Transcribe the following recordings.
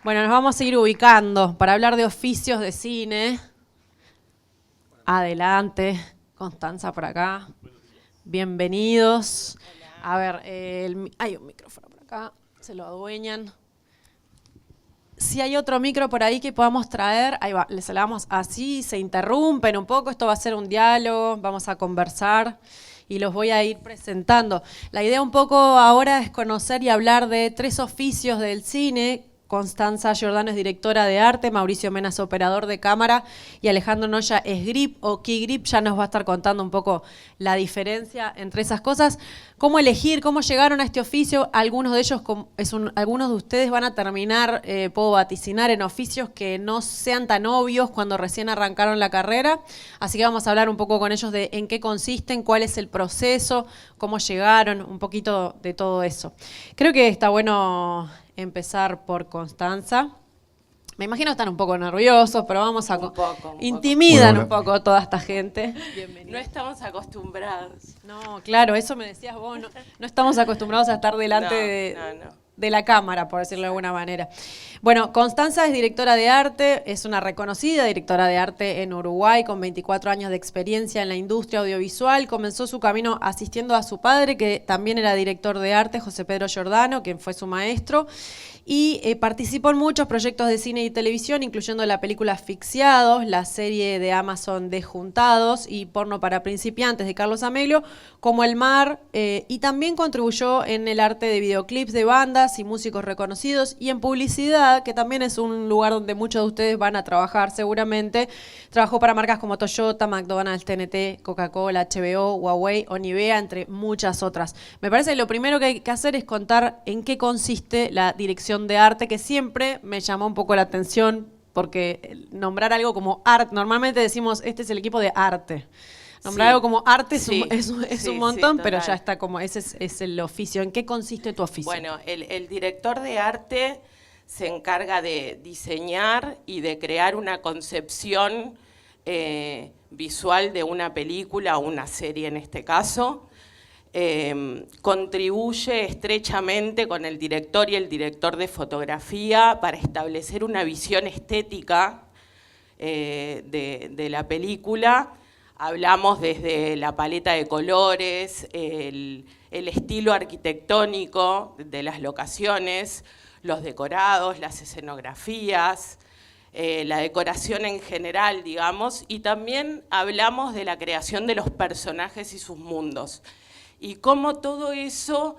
Bueno, nos vamos a ir ubicando para hablar de oficios de cine. Adelante, Constanza por acá. Bienvenidos. A ver, hay un micrófono por acá, se lo adueñan. Si hay otro micro por ahí que podamos traer, ahí va, les hablamos así, se interrumpen un poco, esto va a ser un diálogo, vamos a conversar y los voy a ir presentando. La idea un poco ahora es conocer y hablar de 3 oficios del cine. Constanza Giordano es directora de arte, Mauricio Mena es operador de cámara y Alejandro Noya es grip o key grip. Ya nos va a estar contando un poco la diferencia entre esas cosas. ¿Cómo elegir? ¿Cómo llegaron a este oficio? Algunos de ellos, algunos de ustedes van a terminar, puedo vaticinar, en oficios que no sean tan obvios cuando recién arrancaron la carrera. Así que vamos a hablar un poco con ellos de en qué consisten, cuál es el proceso, cómo llegaron, un poquito de todo eso. Creo que está bueno empezar por Constanza. Me imagino que están un poco nerviosos, pero vamos a... Intimidan un poco toda esta gente. Bienvenido. No estamos acostumbrados. No, claro, eso me decías vos. No estamos acostumbrados a estar delante de la cámara, por decirlo de alguna manera. Bueno, Constanza es directora de arte, es una reconocida directora de arte en Uruguay, con 24 años de experiencia en la industria audiovisual. Comenzó su camino asistiendo a su padre, que también era director de arte, José Pedro Giordano, quien fue su maestro. Y participó en muchos proyectos de cine y televisión, incluyendo la película Asfixiados, la serie de Amazon de Juntados y Porno para principiantes de Carlos Amelio, como El Mar, y también contribuyó en el arte de videoclips de bandas y músicos reconocidos y en publicidad, que también es un lugar donde muchos de ustedes van a trabajar seguramente. Trabajó para marcas como Toyota, McDonald's, TNT, Coca-Cola, HBO, Huawei o Nivea, entre muchas otras. Me parece que lo primero que hay que hacer es contar en qué consiste la dirección de arte, que siempre me llamó un poco la atención, porque nombrar algo como arte, normalmente decimos, este es el equipo de arte. Nombrar algo como arte es un montón, pero ya está como, ese es el oficio. ¿En qué consiste tu oficio? Bueno, el director de arte se encarga de diseñar y de crear una concepción visual de una película o una serie en este caso. Contribuye estrechamente con el director y el director de fotografía para establecer una visión estética de la película. Hablamos desde la paleta de colores, el estilo arquitectónico de las locaciones, los decorados, las escenografías, la decoración en general, digamos, y también hablamos de la creación de los personajes y sus mundos. Y cómo todo eso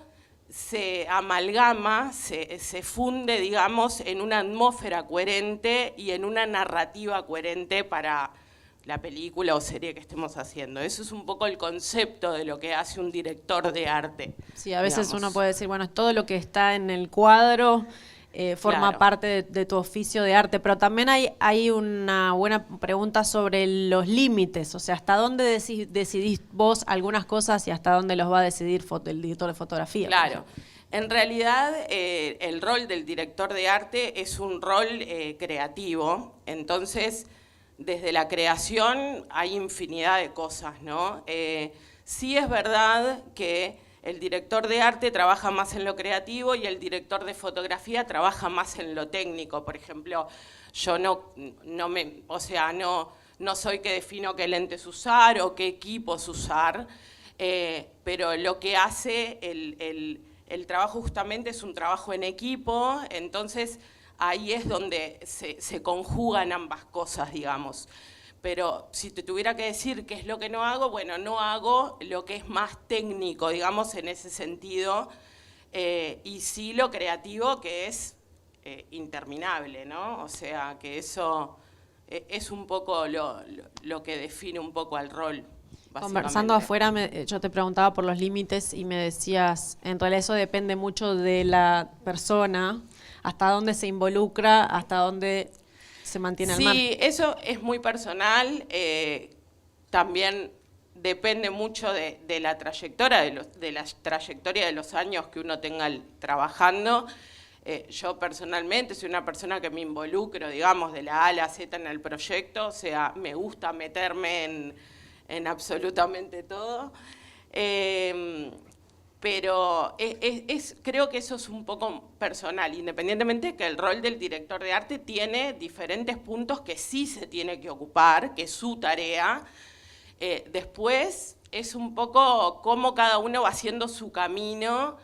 se amalgama, se funde, digamos, en una atmósfera coherente y en una narrativa coherente para la película o serie que estemos haciendo. Eso es un poco el concepto de lo que hace un director de arte. Sí, a veces uno puede decir, bueno, todo lo que está en el cuadro forma parte de tu oficio de arte, pero también hay una buena pregunta sobre los límites, o sea, ¿hasta dónde decidís vos algunas cosas y hasta dónde los va a decidir el director de fotografía? Claro, en realidad el rol del director de arte es un rol creativo, entonces desde la creación hay infinidad de cosas, ¿no? Sí es verdad que el director de arte trabaja más en lo creativo y el director de fotografía trabaja más en lo técnico. Por ejemplo, yo no soy que defino qué lentes usar o qué equipos usar, pero lo que hace el trabajo justamente es un trabajo en equipo, entonces ahí es donde se conjugan ambas cosas, digamos. Pero si te tuviera que decir qué es lo que no hago, bueno, no hago lo que es más técnico, digamos, en ese sentido, y sí lo creativo, que es interminable, ¿no? O sea, que eso es un poco lo que define un poco al rol. Conversando afuera, yo te preguntaba por los límites y me decías, en realidad eso depende mucho de la persona, hasta dónde se involucra, hasta dónde se mantiene al margen. Sí, eso es muy personal, también depende mucho de la trayectoria, de los años que uno tenga trabajando. Yo personalmente soy una persona que me involucro, digamos, de la A a la Z en el proyecto, o sea, me gusta meterme en absolutamente todo. Pero creo que eso es un poco personal, independientemente que el rol del director de arte tiene diferentes puntos que sí se tiene que ocupar, que es su tarea. Después es un poco cómo cada uno va haciendo su camino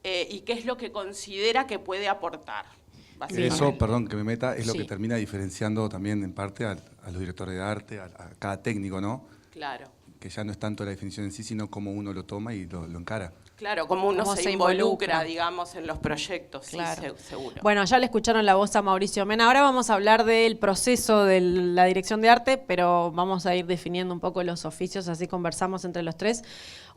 y qué es lo que considera que puede aportar. Eso, perdón que me meta, es lo Sí. que termina diferenciando también en parte a los directores de arte, a cada técnico, ¿no? Claro. Que ya no es tanto la definición en sí, sino cómo uno lo toma y lo encara. Claro, como uno Cómo se se involucra, involucra. digamos, en los proyectos, Claro. sí, seguro. Bueno, ya le escucharon la voz a Mauricio Mena. Ahora vamos a hablar del proceso de la dirección de arte, pero vamos a ir definiendo un poco los oficios, así conversamos entre los tres.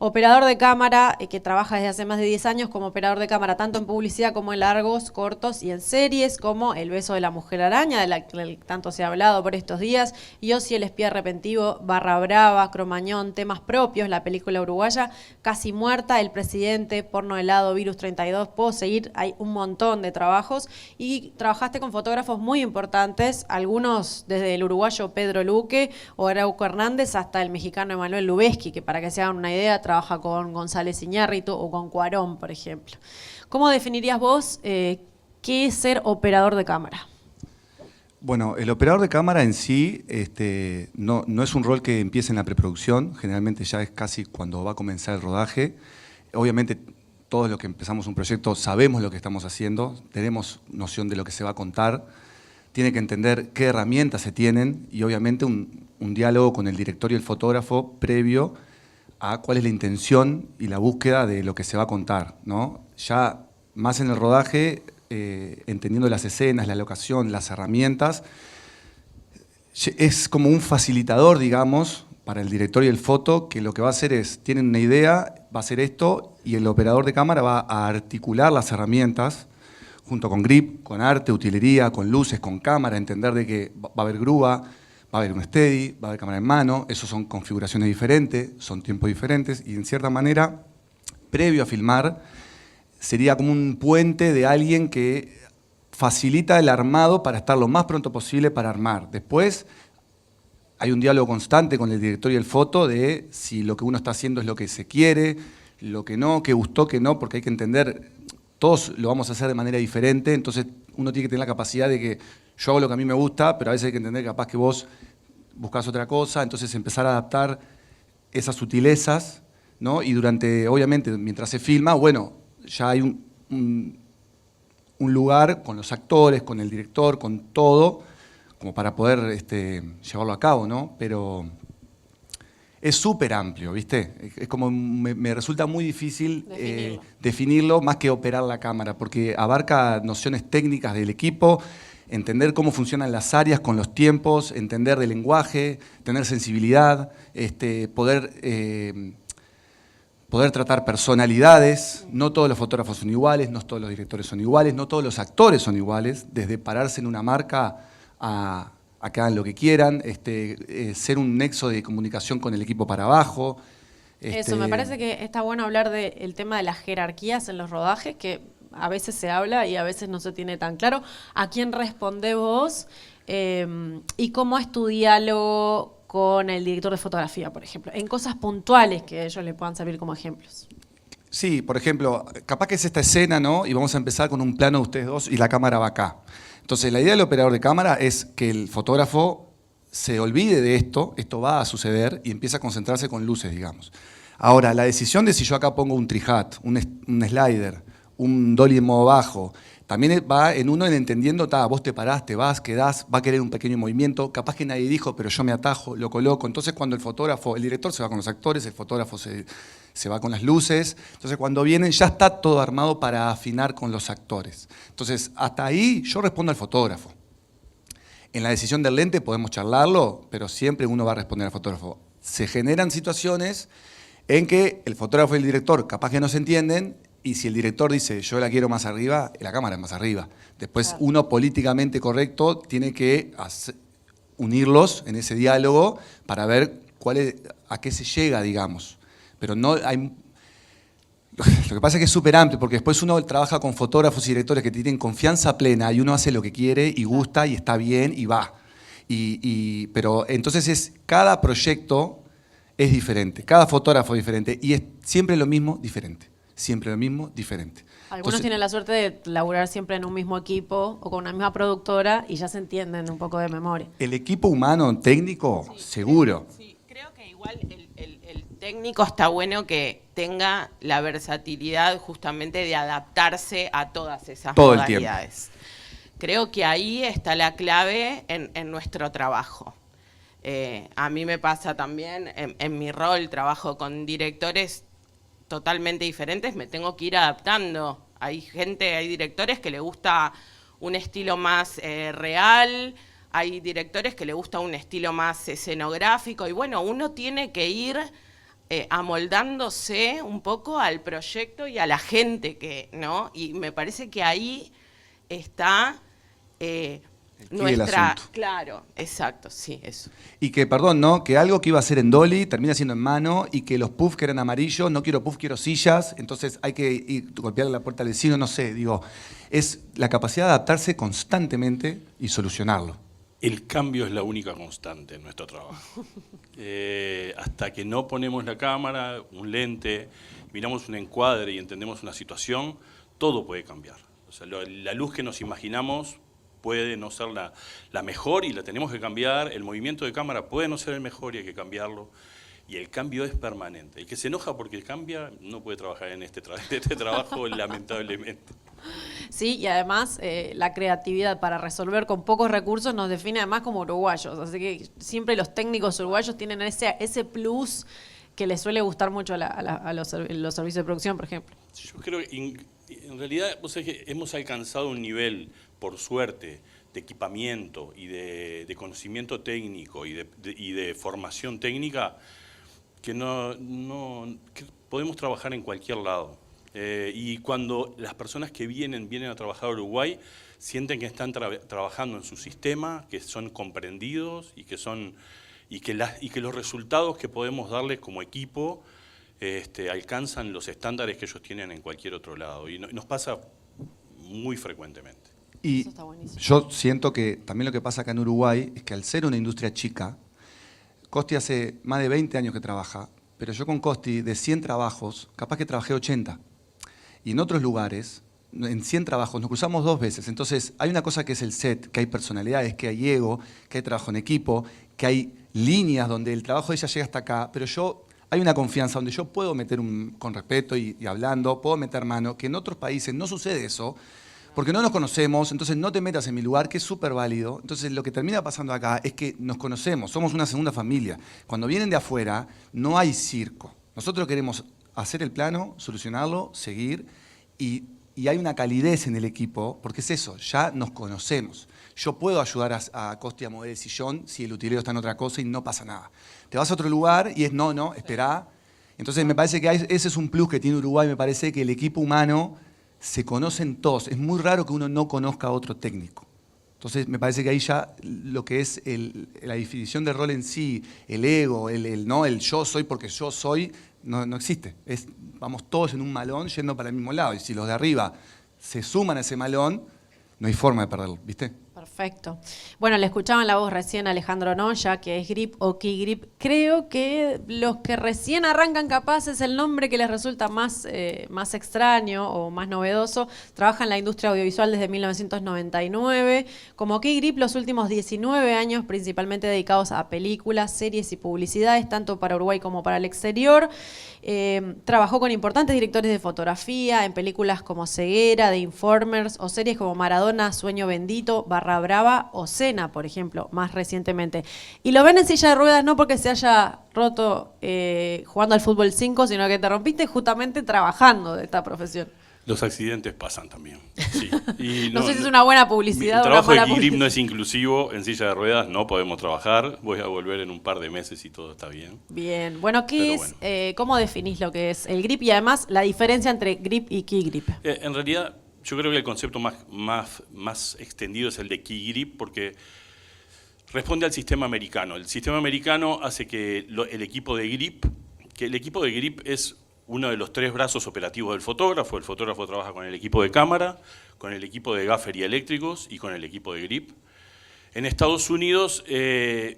Operador de cámara, que trabaja desde hace más de 10 años como operador de cámara, tanto en publicidad como en largos, cortos y en series, como El beso de la mujer araña, de la que tanto se ha hablado por estos días, y Ozzy el espía arrepentivo, Barra Brava, Cromañón, temas propios, la película uruguaya, Casi muerta, El presidente, Porno helado, Virus 32, puedo seguir, hay un montón de trabajos, y trabajaste con fotógrafos muy importantes, algunos desde el uruguayo Pedro Luque o Arauco Hernández hasta el mexicano Emanuel Lubezki, que para que se hagan una idea, trabaja con González Iñárritu o con Cuarón, por ejemplo. ¿Cómo definirías vos qué es ser operador de cámara? Bueno, el operador de cámara en sí no es un rol que empiece en la preproducción, generalmente ya es casi cuando va a comenzar el rodaje. Obviamente todos los que empezamos un proyecto sabemos lo que estamos haciendo, tenemos noción de lo que se va a contar, tiene que entender qué herramientas se tienen y obviamente un diálogo con el director y el fotógrafo previo a cuál es la intención y la búsqueda de lo que se va a contar, ¿no? Ya más en el rodaje, entendiendo las escenas, la locación, las herramientas, es como un facilitador, digamos, para el director y el foto, que lo que va a hacer es, tienen una idea, va a hacer esto, y el operador de cámara va a articular las herramientas, junto con grip, con arte, utilería, con luces, con cámara, entender de que va a haber grúa, va a haber un steady, va a haber cámara en mano, esos son configuraciones diferentes, son tiempos diferentes, y en cierta manera, previo a filmar, sería como un puente de alguien que facilita el armado para estar lo más pronto posible para armar. Después hay un diálogo constante con el director y el foto de si lo que uno está haciendo es lo que se quiere, lo que no, qué gustó, qué no, porque hay que entender, todos lo vamos a hacer de manera diferente, entonces uno tiene que tener la capacidad de que yo hago lo que a mí me gusta, pero a veces hay que entender que capaz que vos buscás otra cosa, entonces empezar a adaptar esas sutilezas, ¿no? Y obviamente, mientras se filma, bueno, ya hay un lugar con los actores, con el director, con todo, como para poder llevarlo a cabo, ¿no? Pero es súper amplio, ¿viste? Es como me resulta muy difícil definirlo más que operar la cámara, porque abarca nociones técnicas del equipo, entender cómo funcionan las áreas con los tiempos, entender del lenguaje, tener sensibilidad, poder tratar personalidades. No todos los fotógrafos son iguales, no todos los directores son iguales, no todos los actores son iguales, desde pararse en una marca a que hagan lo que quieran, ser un nexo de comunicación con el equipo para abajo. Eso, me parece que está bueno hablar del tema de las jerarquías en los rodajes, que a veces se habla y a veces no se tiene tan claro. ¿A quién respondés vos? ¿Y cómo es tu diálogo con el director de fotografía, por ejemplo? En cosas puntuales que ellos le puedan servir como ejemplos. Sí, por ejemplo, capaz que es esta escena, ¿no? Y vamos a empezar con un plano de ustedes dos y la cámara va acá. Entonces, la idea del operador de cámara es que el fotógrafo se olvide de esto va a suceder y empieza a concentrarse con luces, digamos. Ahora, la decisión de si yo acá pongo un tri-hat, un slider, un dolly en modo bajo, también va en uno en entendiendo, vos te parás, te vas, quedás, va a querer un pequeño movimiento, capaz que nadie dijo, pero yo me atajo, lo coloco. Entonces, cuando el director se va con los actores, el fotógrafo se va con las luces. Entonces, cuando vienen, ya está todo armado para afinar con los actores. Entonces, hasta ahí yo respondo al fotógrafo. En la decisión del lente podemos charlarlo, pero siempre uno va a responder al fotógrafo. Se generan situaciones en que el fotógrafo y el director capaz que no se entienden, y si el director dice, yo la quiero más arriba, la cámara es más arriba. Después, claro, uno políticamente correcto tiene que unirlos en ese diálogo para ver a qué se llega, digamos. Pero no hay... Lo que pasa es que es súper amplio, porque después uno trabaja con fotógrafos y directores que tienen confianza plena y uno hace lo que quiere y gusta y está bien y va. Pero entonces cada proyecto es diferente, cada fotógrafo es diferente y es siempre lo mismo diferente. siempre lo mismo, diferente. Algunos Entonces, tienen la suerte de laburar siempre en un mismo equipo o con una misma productora y ya se entienden un poco de memoria. el equipo humano técnico, seguro. Sí, creo que igual el técnico está bueno que tenga la versatilidad justamente de adaptarse a todas esas Todo el modalidades. Creo que ahí está la clave en nuestro trabajo. A mí me pasa también, en mi rol, trabajo con directores totalmente diferentes, me tengo que ir adaptando. Hay directores que le gusta un estilo más real, hay directores que le gusta un estilo más escenográfico, y bueno, uno tiene que ir amoldándose un poco al proyecto y a la gente ¿no? Y me parece que ahí está nuestra... Claro, exacto, sí, eso. Y que, perdón, ¿no? Que algo que iba a ser en dolly termina siendo en mano y que los puffs que eran amarillos, no quiero puff, quiero sillas, entonces hay que ir, golpearle la puerta al vecino, no sé, digo, es la capacidad de adaptarse constantemente y solucionarlo. El cambio es la única constante en nuestro trabajo. Hasta que no ponemos la cámara, un lente, miramos un encuadre y entendemos una situación, todo puede cambiar. O sea, la luz que nos imaginamos puede no ser la mejor y la tenemos que cambiar, el movimiento de cámara puede no ser el mejor y hay que cambiarlo, y el cambio es permanente. El que se enoja porque cambia no puede trabajar en este trabajo, lamentablemente. Sí, y además la creatividad para resolver con pocos recursos nos define además como uruguayos, así que siempre los técnicos uruguayos tienen ese plus que les suele gustar mucho a los servicios de producción, por ejemplo. Yo creo que en realidad vos sabés que hemos alcanzado un nivel, por suerte, de equipamiento y de conocimiento técnico y de formación técnica que que podemos trabajar en cualquier lado. Y cuando las personas que vienen a trabajar a Uruguay, sienten que están trabajando en su sistema, que son comprendidos y que los resultados que podemos darles como equipo alcanzan los estándares que ellos tienen en cualquier otro lado. Y nos pasa muy frecuentemente. Y yo siento que también lo que pasa acá en Uruguay es que al ser una industria chica, Costi hace más de 20 años que trabaja, pero yo con Costi de 100 trabajos, capaz que trabajé 80. Y en otros lugares, en 100 trabajos, nos cruzamos 2 veces. Entonces hay una cosa que es el set, que hay personalidades, que hay ego, que hay trabajo en equipo, que hay líneas donde el trabajo de ella llega hasta acá, pero hay una confianza donde yo puedo meter con respeto y hablando, puedo meter mano, que en otros países no sucede eso, porque no nos conocemos, entonces no te metas en mi lugar, que es súper válido. Entonces lo que termina pasando acá es que nos conocemos, somos una segunda familia. Cuando vienen de afuera, no hay circo. Nosotros queremos hacer el plano, solucionarlo, seguir, y hay una calidez en el equipo, porque es eso, ya nos conocemos. Yo puedo ayudar a Costi a mover el sillón si el utilero está en otra cosa y no pasa nada. Te vas a otro lugar y es no, esperá. Entonces me parece que ese es un plus que tiene Uruguay, me parece que el equipo humano se conocen todos. Es muy raro que uno no conozca a otro técnico. Entonces me parece que ahí ya lo que es la definición de rol en sí, el ego, el yo soy porque yo soy, no existe. Vamos todos en un malón yendo para el mismo lado. Y si los de arriba se suman a ese malón, no hay forma de perderlo, ¿viste? Perfecto. Bueno, le escuchaban la voz recién a Alejandro Noya, que es Grip o Key Grip. Creo que los que recién arrancan capaz es el nombre que les resulta más extraño o más novedoso. Trabaja en la industria audiovisual desde 1999. Como Key Grip, los últimos 19 años principalmente dedicados a películas, series y publicidades, tanto para Uruguay como para el exterior. Trabajó con importantes directores de fotografía en películas como Ceguera, The Informers o series como Maradona, Sueño Bendito, Barra Brava o Cena, por ejemplo, más recientemente. Y lo ven en silla de ruedas no porque se haya roto jugando al fútbol 5, sino que te rompiste justamente trabajando de esta profesión. Los accidentes pasan también. Sí. Y no sé si es una buena publicidad o una mala publicidad. El trabajo de publicidad. Grip no es inclusivo, en silla de ruedas no podemos trabajar, voy a volver en un par de meses y todo está bien. Bien, bueno, ¿cómo definís lo que es el grip y además la diferencia entre grip y key grip? En realidad, yo creo que el concepto más extendido es el de key grip porque responde al sistema americano. El sistema americano hace que el equipo de grip es uno de los 3 brazos operativos del fotógrafo. El fotógrafo trabaja con el equipo de cámara, con el equipo de gaffer y eléctricos y con el equipo de grip. En Estados Unidos, el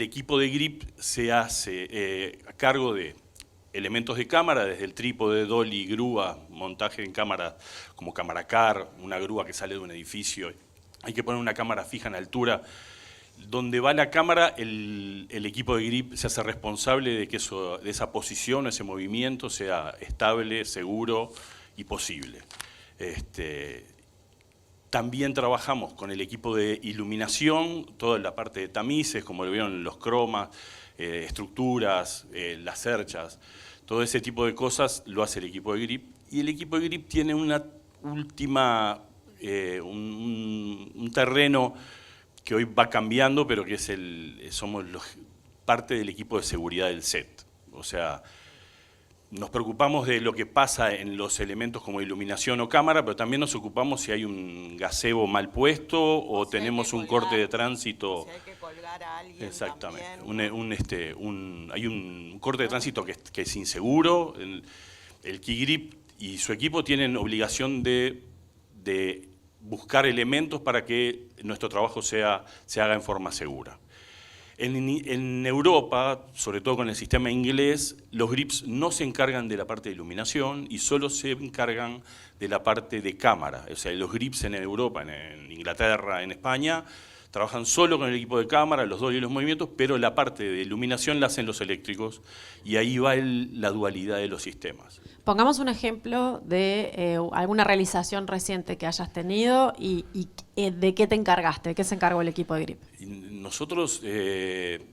equipo de grip se hace a cargo de elementos de cámara, desde el trípode, dolly, grúa, montaje en cámara como cámara car, una grúa que sale de un edificio. Hay que poner una cámara fija en altura. Donde va la cámara, el equipo de grip se hace responsable de que de esa posición, ese movimiento sea estable, seguro y posible. También trabajamos con el equipo de iluminación, toda la parte de tamices, como lo vieron, los cromas, estructuras, las cerchas, todo ese tipo de cosas lo hace el equipo de grip. Y el equipo de grip tiene una última, un terreno que hoy va cambiando, pero que somos parte del equipo de seguridad del set. O sea, nos preocupamos de lo que pasa en los elementos como iluminación o cámara, pero también nos ocupamos si hay un gazebo mal puesto o tenemos un corte de tránsito. Si hay que colgar a alguien. Exactamente. También. Hay un corte de tránsito que es inseguro. El Key Grip y su equipo tienen obligación de buscar elementos para que nuestro trabajo se haga en forma segura. En Europa, sobre todo con el sistema inglés, los grips no se encargan de la parte de iluminación y solo se encargan de la parte de cámara. O sea, los grips en Europa, en Inglaterra, en España, trabajan solo con el equipo de cámara, los dolly y los movimientos, pero la parte de iluminación la hacen los eléctricos y ahí va la dualidad de los sistemas. Pongamos un ejemplo de alguna realización reciente que hayas tenido y de qué te encargaste, de qué se encargó el equipo de grip. Nosotros yo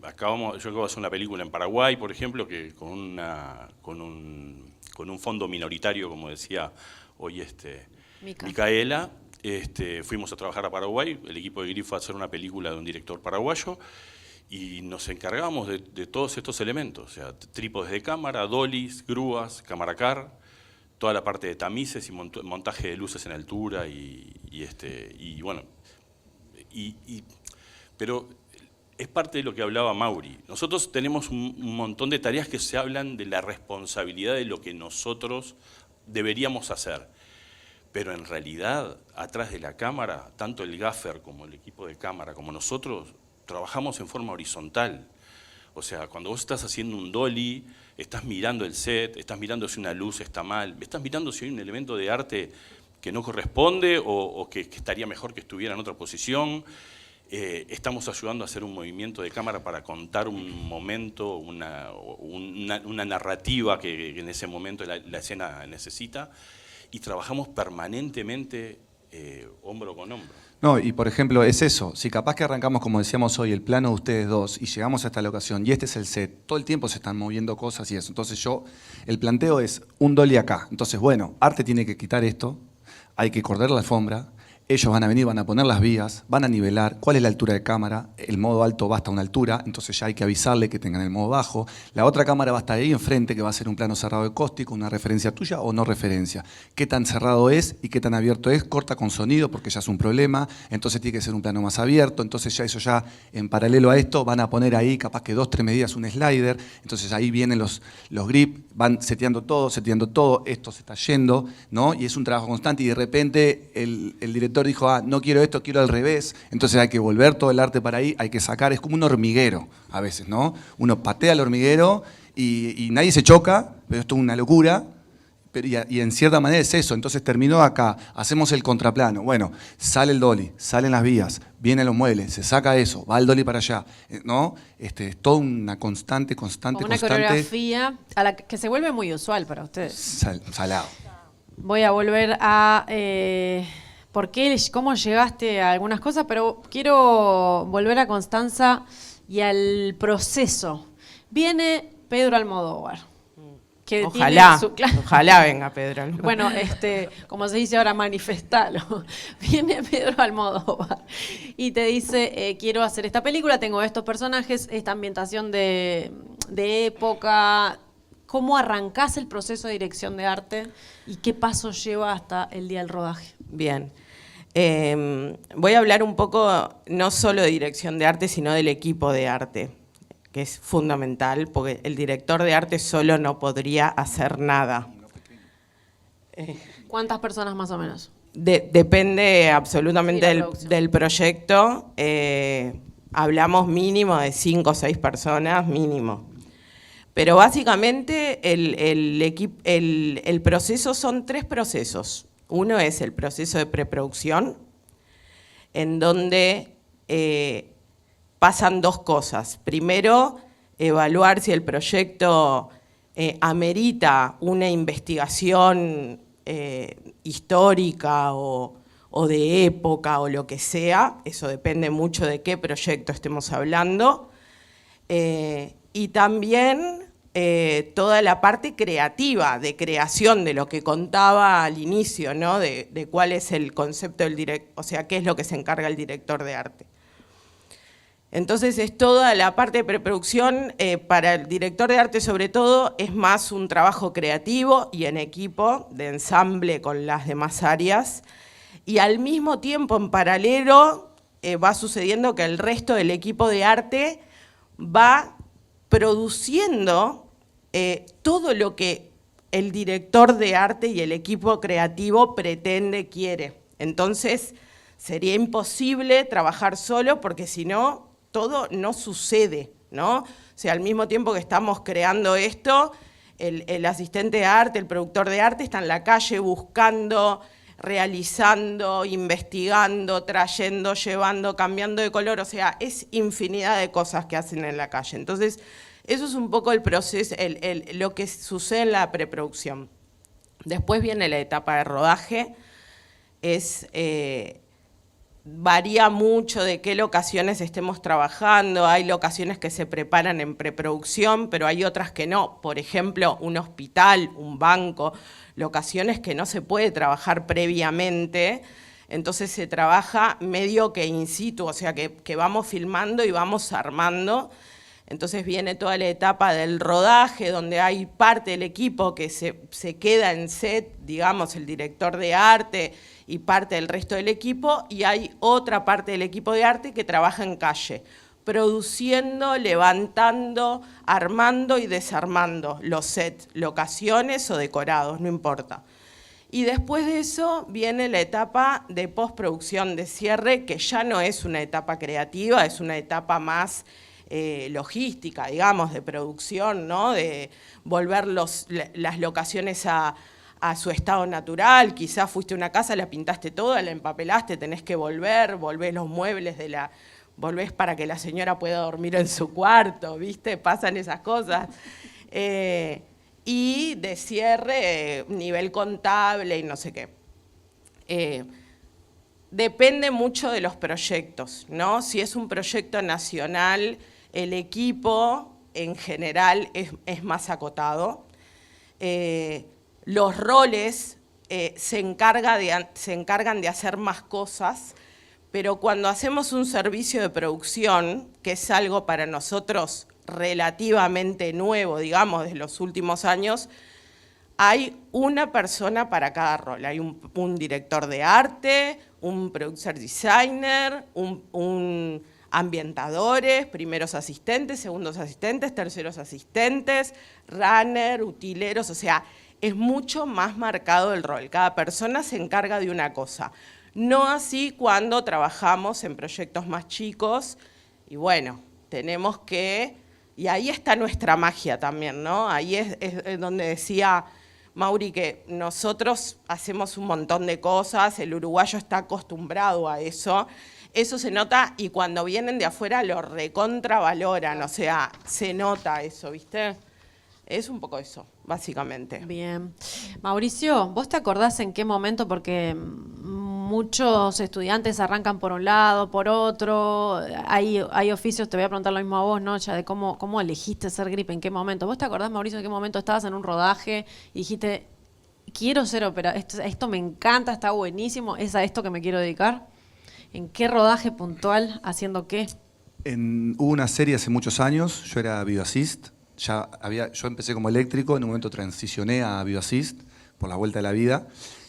acabo de hacer una película en Paraguay, por ejemplo, que con un fondo minoritario, como decía hoy Micaela, fuimos a trabajar a Paraguay, el equipo de grip fue a hacer una película de un director paraguayo, y nos encargamos de todos estos elementos, o sea, trípodes de cámara, dollies, grúas, cámara car, toda la parte de tamices y montaje de luces en altura pero es parte de lo que hablaba Mauri. Nosotros tenemos un montón de tareas que se hablan de la responsabilidad de lo que nosotros deberíamos hacer, pero en realidad, atrás de la cámara, tanto el gaffer como el equipo de cámara como nosotros, trabajamos en forma horizontal. O sea, cuando vos estás haciendo un dolly, estás mirando el set, estás mirando si una luz está mal, estás mirando si hay un elemento de arte que no corresponde o que estaría mejor que estuviera en otra posición. Estamos ayudando a hacer un movimiento de cámara para contar un momento, una narrativa que en ese momento la escena necesita, y trabajamos permanentemente hombro con hombro. No, y por ejemplo, es eso. Si capaz que arrancamos, como decíamos hoy, el plano de ustedes dos y llegamos a esta locación y este es el set, todo el tiempo se están moviendo cosas y eso. Entonces el planteo es un dolly acá. Entonces, bueno, arte tiene que quitar esto, hay que correr la alfombra, ellos van a venir, van a poner las vías, van a nivelar, cuál es la altura de cámara, el modo alto va hasta una altura, entonces ya hay que avisarle que tengan el modo bajo, la otra cámara va a estar ahí enfrente, que va a ser un plano cerrado de cáustico, una referencia tuya o no referencia, qué tan cerrado es y qué tan abierto es, corta con sonido porque ya es un problema, entonces tiene que ser un plano más abierto, entonces ya eso ya en paralelo a esto van a poner ahí capaz que 2-3 medidas un slider, entonces ahí vienen los grip, van seteando todo, esto se está yendo, ¿no? Y es un trabajo constante y de repente el director dijo, no quiero esto, quiero al revés, entonces hay que volver todo el arte para ahí, hay que sacar, es como un hormiguero a veces, ¿no? Uno patea el hormiguero y nadie se choca, pero esto es una locura, y en cierta manera es eso, entonces terminó acá, hacemos el contraplano, bueno, sale el dolly, salen las vías, vienen los muebles, se saca eso, va el dolly para allá, ¿no? Es toda una constante. Una coreografía a la que se vuelve muy usual para ustedes. Salado. Voy a volver a cómo llegaste a algunas cosas, pero quiero volver a Constanza y al proceso. Viene Pedro Almodóvar. Que ojalá venga Pedro Almodóvar. Bueno, como se dice ahora, manifestalo. Viene Pedro Almodóvar y te dice, quiero hacer esta película, tengo estos personajes, esta ambientación de época. ¿Cómo arrancás el proceso de dirección de arte y qué pasos lleva hasta el día del rodaje? Bien. Voy a hablar un poco no solo de dirección de arte, sino del equipo de arte, que es fundamental, porque el director de arte solo no podría hacer nada. ¿Cuántas personas más o menos? Depende absolutamente del proyecto. Hablamos mínimo de 5 o 6 personas, mínimo. Pero básicamente el proceso son 3 procesos. Uno es el proceso de preproducción, en donde pasan 2 cosas. Primero, evaluar si el proyecto amerita una investigación histórica o de época o lo que sea. Eso depende mucho de qué proyecto estemos hablando. Y también toda la parte creativa, de creación, de lo que contaba al inicio, ¿no? De cuál es el concepto del director, o sea, qué es lo que se encarga el director de arte. Entonces es toda la parte de preproducción, para el director de arte sobre todo, es más un trabajo creativo y en equipo, de ensamble con las demás áreas, y al mismo tiempo, en paralelo, va sucediendo que el resto del equipo de arte va produciendo todo lo que el director de arte y el equipo creativo pretende, quiere. Entonces, sería imposible trabajar solo porque si no, todo no sucede, ¿no? O sea, al mismo tiempo que estamos creando esto, el asistente de arte, el productor de arte está en la calle buscando, realizando, investigando, trayendo, llevando, cambiando de color, o sea, es infinidad de cosas que hacen en la calle. Entonces, eso es un poco el proceso, lo que sucede en la preproducción. Después viene la etapa de rodaje, varía mucho de qué locaciones estemos trabajando, hay locaciones que se preparan en preproducción, pero hay otras que no, por ejemplo, un hospital, un banco, locaciones que no se puede trabajar previamente, entonces se trabaja medio que in situ, o sea que vamos filmando y vamos armando. Entonces viene toda la etapa del rodaje, donde hay parte del equipo que se queda en set, digamos, el director de arte y parte del resto del equipo, y hay otra parte del equipo de arte que trabaja en calle, produciendo, levantando, armando y desarmando los sets, locaciones o decorados, no importa. Y después de eso viene la etapa de postproducción, de cierre, que ya no es una etapa creativa, es una etapa más logística, digamos, de producción, ¿no? De volver las locaciones a su estado natural. Quizás fuiste a una casa, la pintaste toda, la empapelaste, tenés que volvés los muebles volvés para que la señora pueda dormir en su cuarto, ¿viste? Pasan esas cosas. Y de cierre, nivel contable y no sé qué. Depende mucho de los proyectos, ¿no? Si es un proyecto nacional, el equipo en general es más acotado. Los roles se encargan de hacer más cosas, pero cuando hacemos un servicio de producción, que es algo para nosotros relativamente nuevo, digamos, de los últimos años, hay una persona para cada rol. Hay un director de arte, un producer designer, un ambientadores, primeros asistentes, segundos asistentes, terceros asistentes, runner, utileros, o sea, es mucho más marcado el rol. Cada persona se encarga de una cosa. No así cuando trabajamos en proyectos más chicos y bueno, tenemos que, y ahí está nuestra magia también, ¿no? Ahí es donde decía Mauri que nosotros hacemos un montón de cosas, el uruguayo está acostumbrado a eso. Eso se nota y cuando vienen de afuera lo recontravaloran, o sea, se nota eso, ¿viste? Es un poco eso, básicamente. Bien. Mauricio, ¿vos te acordás en qué momento? Porque muchos estudiantes arrancan por un lado, por otro, hay oficios, te voy a preguntar lo mismo a vos, ¿no? Ya de cómo elegiste ser grip, en qué momento. ¿Vos te acordás, Mauricio, en qué momento estabas en un rodaje y dijiste, quiero ser operador, esto me encanta, está buenísimo, es a esto que me quiero dedicar? ¿En qué rodaje puntual? ¿Haciendo qué? Hubo una serie hace muchos años, yo era Video Assist, yo empecé como eléctrico, en un momento transicioné a Video Assist por la vuelta de la vida,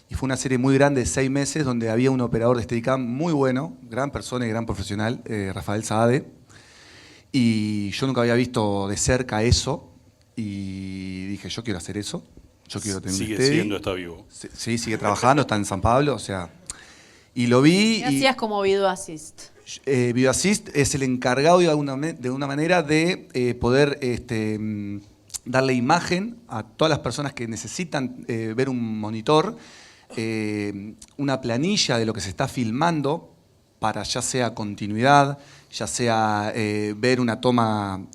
y fue una serie muy grande de 6 meses donde había un operador de Steadicam muy bueno, gran persona y gran profesional, Rafael Saade, y yo nunca había visto de cerca eso, y dije, yo quiero hacer eso, yo quiero tener un Sigue Steady. siendo, está vivo. Sí, sigue trabajando, está en San Pablo, o sea, y lo vi. ¿Qué hacías como Video Assist? Video Assist es el encargado de una manera de poder darle imagen a todas las personas que necesitan ver un monitor, una planilla de lo que se está filmando para ya sea continuidad, ya sea ver una toma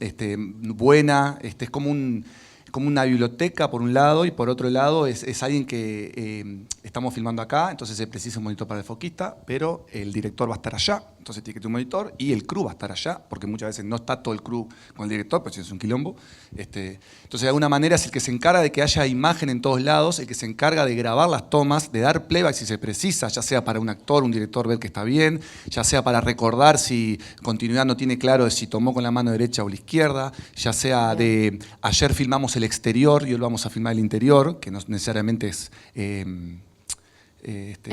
buena, es como una biblioteca por un lado y por otro lado es alguien que estamos filmando acá, entonces se precisa un monitor para el foquista, pero el director va a estar allá, entonces tiene que tener un monitor y el crew va a estar allá, porque muchas veces no está todo el crew con el director, pues es un quilombo. Entonces de alguna manera es el que se encarga de que haya imagen en todos lados, el que se encarga de grabar las tomas, de dar playback si se precisa, ya sea para un actor, un director ver que está bien, ya sea para recordar si continuidad no tiene claro de si tomó con la mano derecha o la izquierda, ya sea de ayer filmamos el exterior y hoy vamos a filmar el interior, que no necesariamente es... en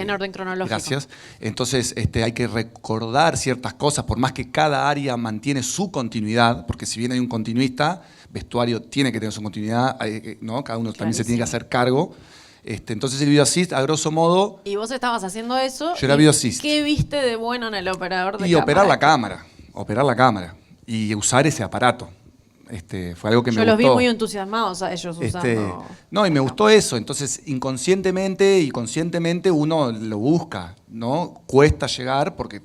orden cronológico. Gracias. Entonces hay que recordar ciertas cosas, por más que cada área mantiene su continuidad, porque si bien hay un continuista, vestuario tiene que tener su continuidad, ¿no? Cada uno también se tiene que hacer cargo. Entonces el video assist, a grosso modo... Y vos estabas haciendo eso. Yo era video assist. ¿Qué viste de bueno en el operador de cámara? Y operar la cámara y usar ese aparato. Fue algo que me gustó. Yo los vi muy entusiasmados a ellos usando. No, y me gustó eso. Entonces, inconscientemente y conscientemente uno lo busca, ¿no? Cuesta llegar porque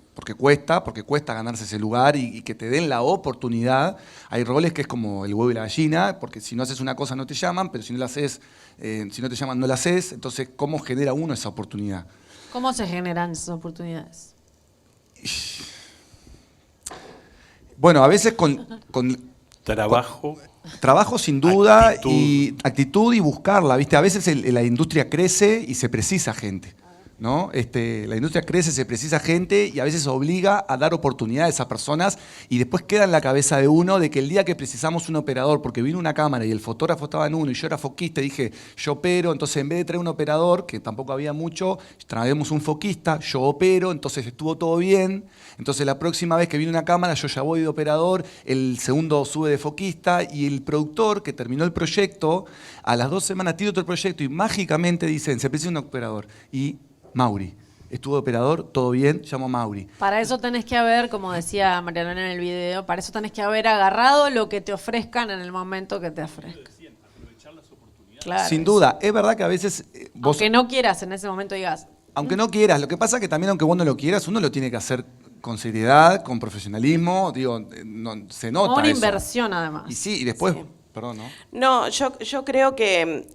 cuesta ganarse ese lugar y que te den la oportunidad. Hay roles que es como el huevo y la gallina, porque si no haces una cosa no te llaman, pero si no la haces, si no te llaman no la haces. Entonces, ¿cómo genera uno esa oportunidad? ¿Cómo se generan esas oportunidades? Bueno, a veces con Trabajo sin duda, y actitud y buscarla, ¿viste? A veces la industria crece y se precisa gente, ¿no? La industria crece, se precisa gente y a veces obliga a dar oportunidades a personas y después queda en la cabeza de uno de que el día que precisamos un operador, porque vino una cámara y el fotógrafo estaba en uno y yo era foquista y dije, yo opero, entonces en vez de traer un operador, que tampoco había mucho, traemos un foquista, yo opero, entonces estuvo todo bien, entonces la próxima vez que viene una cámara yo ya voy de operador, el segundo sube de foquista y el productor que terminó el proyecto, a las 2 semanas tira otro proyecto y mágicamente dicen, se precisa un operador y Mauri. Estuvo de operador, todo bien, llamo a Mauri. Para eso tenés que haber, como decía María Elena en el video, para eso tenés que haber agarrado lo que te ofrezcan en el momento que te ofrezcan. Claro, sin duda, es verdad que a veces... vos, aunque no quieras, en ese momento digas... Aunque no quieras, lo que pasa es que también aunque vos no lo quieras, uno lo tiene que hacer con seriedad, con profesionalismo, digo, se nota una eso. Inversión además. Y sí, y después... Sí. Perdón, ¿no? No, yo creo que...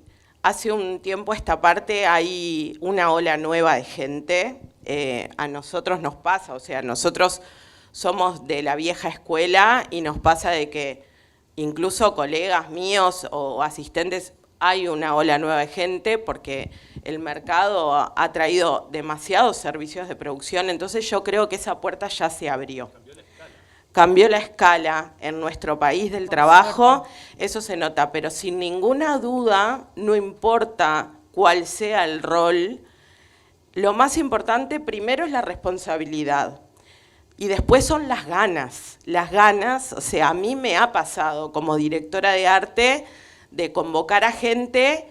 Hace un tiempo a esta parte hay una ola nueva de gente, a nosotros nos pasa, o sea, nosotros somos de la vieja escuela y nos pasa de que incluso colegas míos o asistentes, hay una ola nueva de gente porque el mercado ha traído demasiados servicios de producción, entonces yo creo que esa puerta ya se abrió. Cambió la escala en nuestro país del trabajo, eso se nota, pero sin ninguna duda, no importa cuál sea el rol, lo más importante primero es la responsabilidad y después son las ganas. Las ganas, o sea, a mí me ha pasado como directora de arte de convocar a gente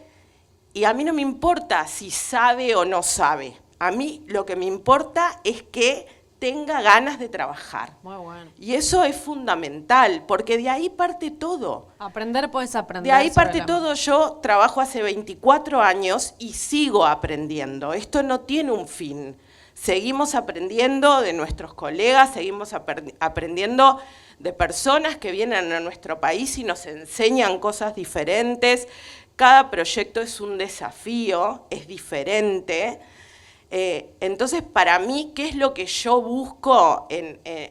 y a mí no me importa si sabe o no sabe. A mí lo que me importa es que tenga ganas de trabajar. Muy bueno. Y eso es fundamental, porque de ahí parte todo. Aprender puedes aprender. De ahí parte todo. Yo trabajo hace 24 años y sigo aprendiendo. Esto no tiene un fin. Seguimos aprendiendo de nuestros colegas, seguimos aprendiendo de personas que vienen a nuestro país y nos enseñan cosas diferentes. Cada proyecto es un desafío, es diferente. Entonces, para mí, ¿qué es lo que yo busco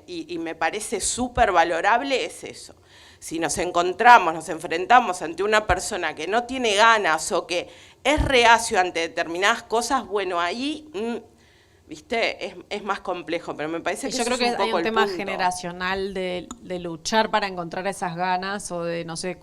y me parece súper valorable? Es eso. Si nos encontramos, nos enfrentamos ante una persona que no tiene ganas o que es reacio ante determinadas cosas, bueno, ahí, viste, es más complejo, pero me parece que yo creo que es un hay poco un el tema punto. generacional de luchar para encontrar esas ganas o de, no sé,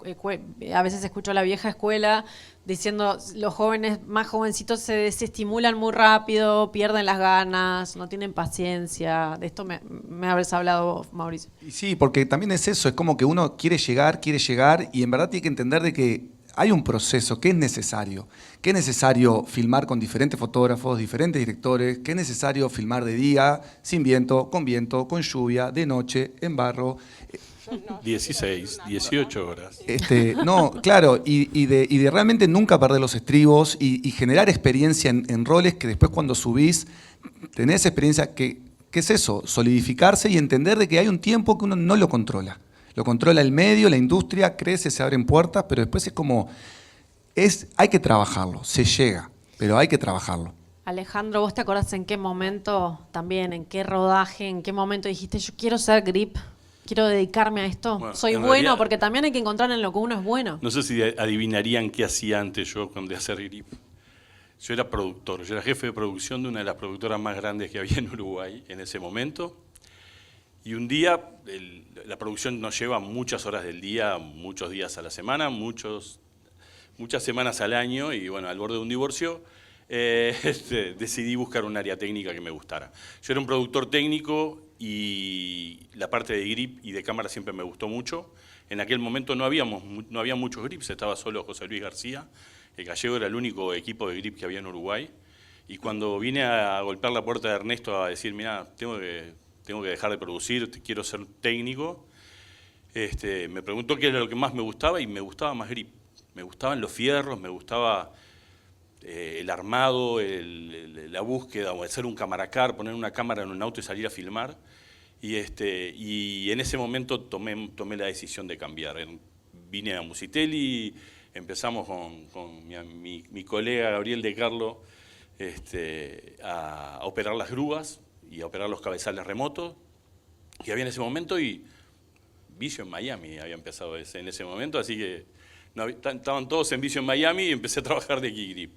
a veces escucho a la vieja escuela diciendo los jóvenes más jovencitos se desestimulan muy rápido, pierden las ganas, no tienen paciencia. De esto me habrás hablado vos, Mauricio. Y sí, porque también es eso, es como que uno quiere llegar y en verdad tiene que entender de que hay un proceso que es necesario filmar con diferentes fotógrafos, diferentes directores, que es necesario filmar de día, sin viento, con lluvia, de noche, en barro. 16, 18 horas. No, claro, y de realmente nunca perder los estribos y generar experiencia en roles que después cuando subís, tenés experiencia ¿qué es eso? Solidificarse y entender de que hay un tiempo que uno no lo controla. Lo controla el medio, la industria, crece, se abren puertas, pero después es como, hay que trabajarlo, se llega, pero hay que trabajarlo. Alejandro, ¿vos te acordás en qué momento también, en qué rodaje, en qué momento dijiste, yo quiero ser grip, quiero dedicarme a esto? Bueno, Soy en bueno, realidad, porque también hay que encontrar en lo que uno es bueno. No sé si adivinarían qué hacía antes yo de hacer grip. Yo era productor, yo era jefe de producción de una de las productoras más grandes que había en Uruguay en ese momento. Y un día, la producción nos lleva muchas horas del día, muchos días a la semana, muchas semanas al año, y bueno, al borde de un divorcio, decidí buscar un área técnica que me gustara. Yo era un productor técnico y la parte de grip y de cámara siempre me gustó mucho. En aquel momento no había muchos grips, estaba solo José Luis García. El Gallego era el único equipo de grip que había en Uruguay. Y cuando vine a golpear la puerta de Ernesto a decir, mira, tengo que dejar de producir, quiero ser técnico, me preguntó qué era lo que más me gustaba y me gustaba más grip. Me gustaban los fierros, me gustaba el armado, la búsqueda, o hacer un camaracar, poner una cámara en un auto y salir a filmar. Y en ese momento tomé la decisión de cambiar. Vine a Musitelli, empezamos con mi colega Gabriel de Carlo a operar las grúas y a operar los cabezales remotos que había en ese momento, y Vision Miami había empezado en ese momento, así que estaban todos en Vision Miami y empecé a trabajar de aquí grip.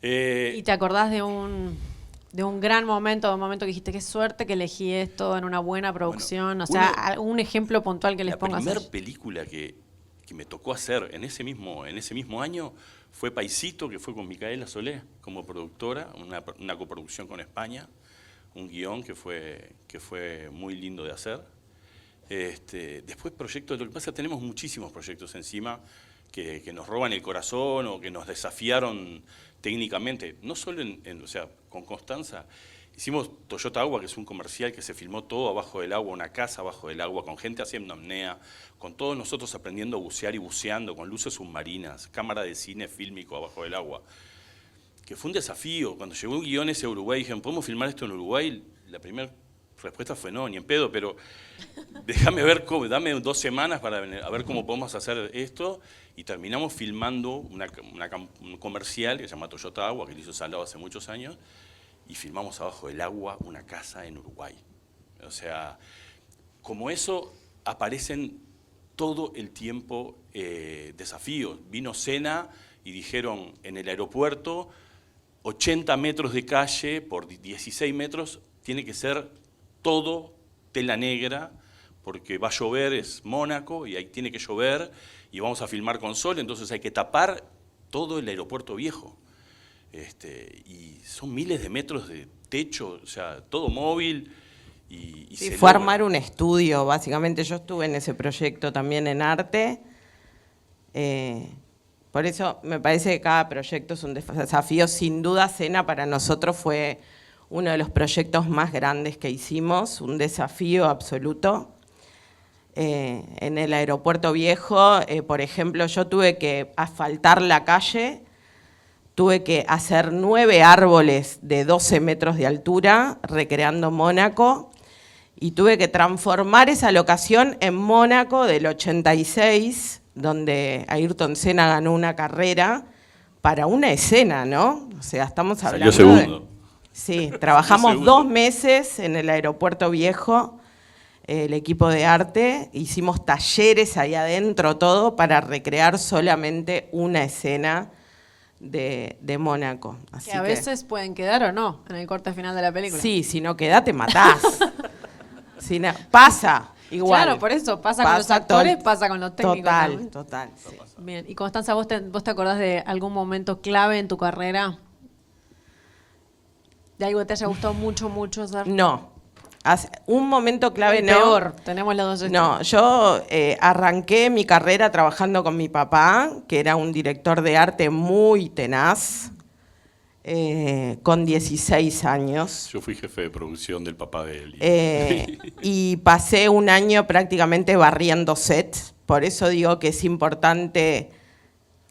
¿Y te acordás de un gran momento, de un momento que dijiste, qué suerte que elegí esto en una buena producción? Bueno, o sea, un ejemplo puntual que les pongas. La primera película que me tocó hacer en ese mismo año fue Paisito, que fue con Micaela Solé como productora, una coproducción con España, un guión que fue muy lindo de hacer. Después proyectos, lo que pasa, tenemos muchísimos proyectos encima que nos roban el corazón o que nos desafiaron técnicamente, no solo o sea, con Constanza. Hicimos Toyota Agua, que es un comercial que se filmó todo abajo del agua, una casa abajo del agua, con gente haciendo apnea, con todos nosotros aprendiendo a bucear y buceando, con luces submarinas, cámara de cine fílmico abajo del agua. Que fue un desafío. Cuando llegó un guión ese a Uruguay, dijeron, ¿podemos filmar esto en Uruguay? La primera respuesta fue no, ni en pedo, pero déjame ver, dame 2 semanas para ver cómo podemos hacer esto. Y terminamos filmando un comercial que se llama Toyota Agua, que lo hizo Salado hace muchos años, y filmamos abajo del agua una casa en Uruguay. O sea, como eso aparecen todo el tiempo desafíos. Vino Sena y dijeron en el aeropuerto, 80 metros de calle por 16 metros, tiene que ser todo tela negra, porque va a llover, es Mónaco, y ahí tiene que llover, y vamos a filmar con sol, entonces hay que tapar todo el aeropuerto viejo. Y son miles de metros de techo, o sea, todo móvil. Y sí, fue armar un estudio, básicamente. Yo estuve en ese proyecto también en arte. Por eso me parece que cada proyecto es un desafío. Sin duda, Sena para nosotros fue uno de los proyectos más grandes que hicimos, un desafío absoluto. En el aeropuerto viejo, por ejemplo, yo tuve que asfaltar la calle, tuve que hacer 9 árboles de 12 metros de altura, recreando Mónaco, y tuve que transformar esa locación en Mónaco del 86, donde Ayrton Senna ganó una carrera para una escena, ¿no? O sea, estamos hablando Salió segundo. Sí, trabajamos 2 meses en el aeropuerto viejo, el equipo de arte, hicimos talleres ahí adentro, todo, para recrear solamente una escena de Mónaco. Así que a veces pueden quedar o no en el corte final de la película. Sí, si no queda te matás. Pasa igual. Claro, por eso pasa con los actores, pasa con los técnicos. Total. Sí. Bien, y Constanza, ¿vos te acordás de algún momento clave en tu carrera? ¿De algo que te haya gustado mucho hacer? No. Un momento clave, no. Peor, tenemos los dos. No, yo arranqué mi carrera trabajando con mi papá, que era un director de arte muy tenaz. con 16 años. Yo fui jefe de producción del papá de él. Y pasé un año prácticamente barriendo sets. Por eso digo que es importante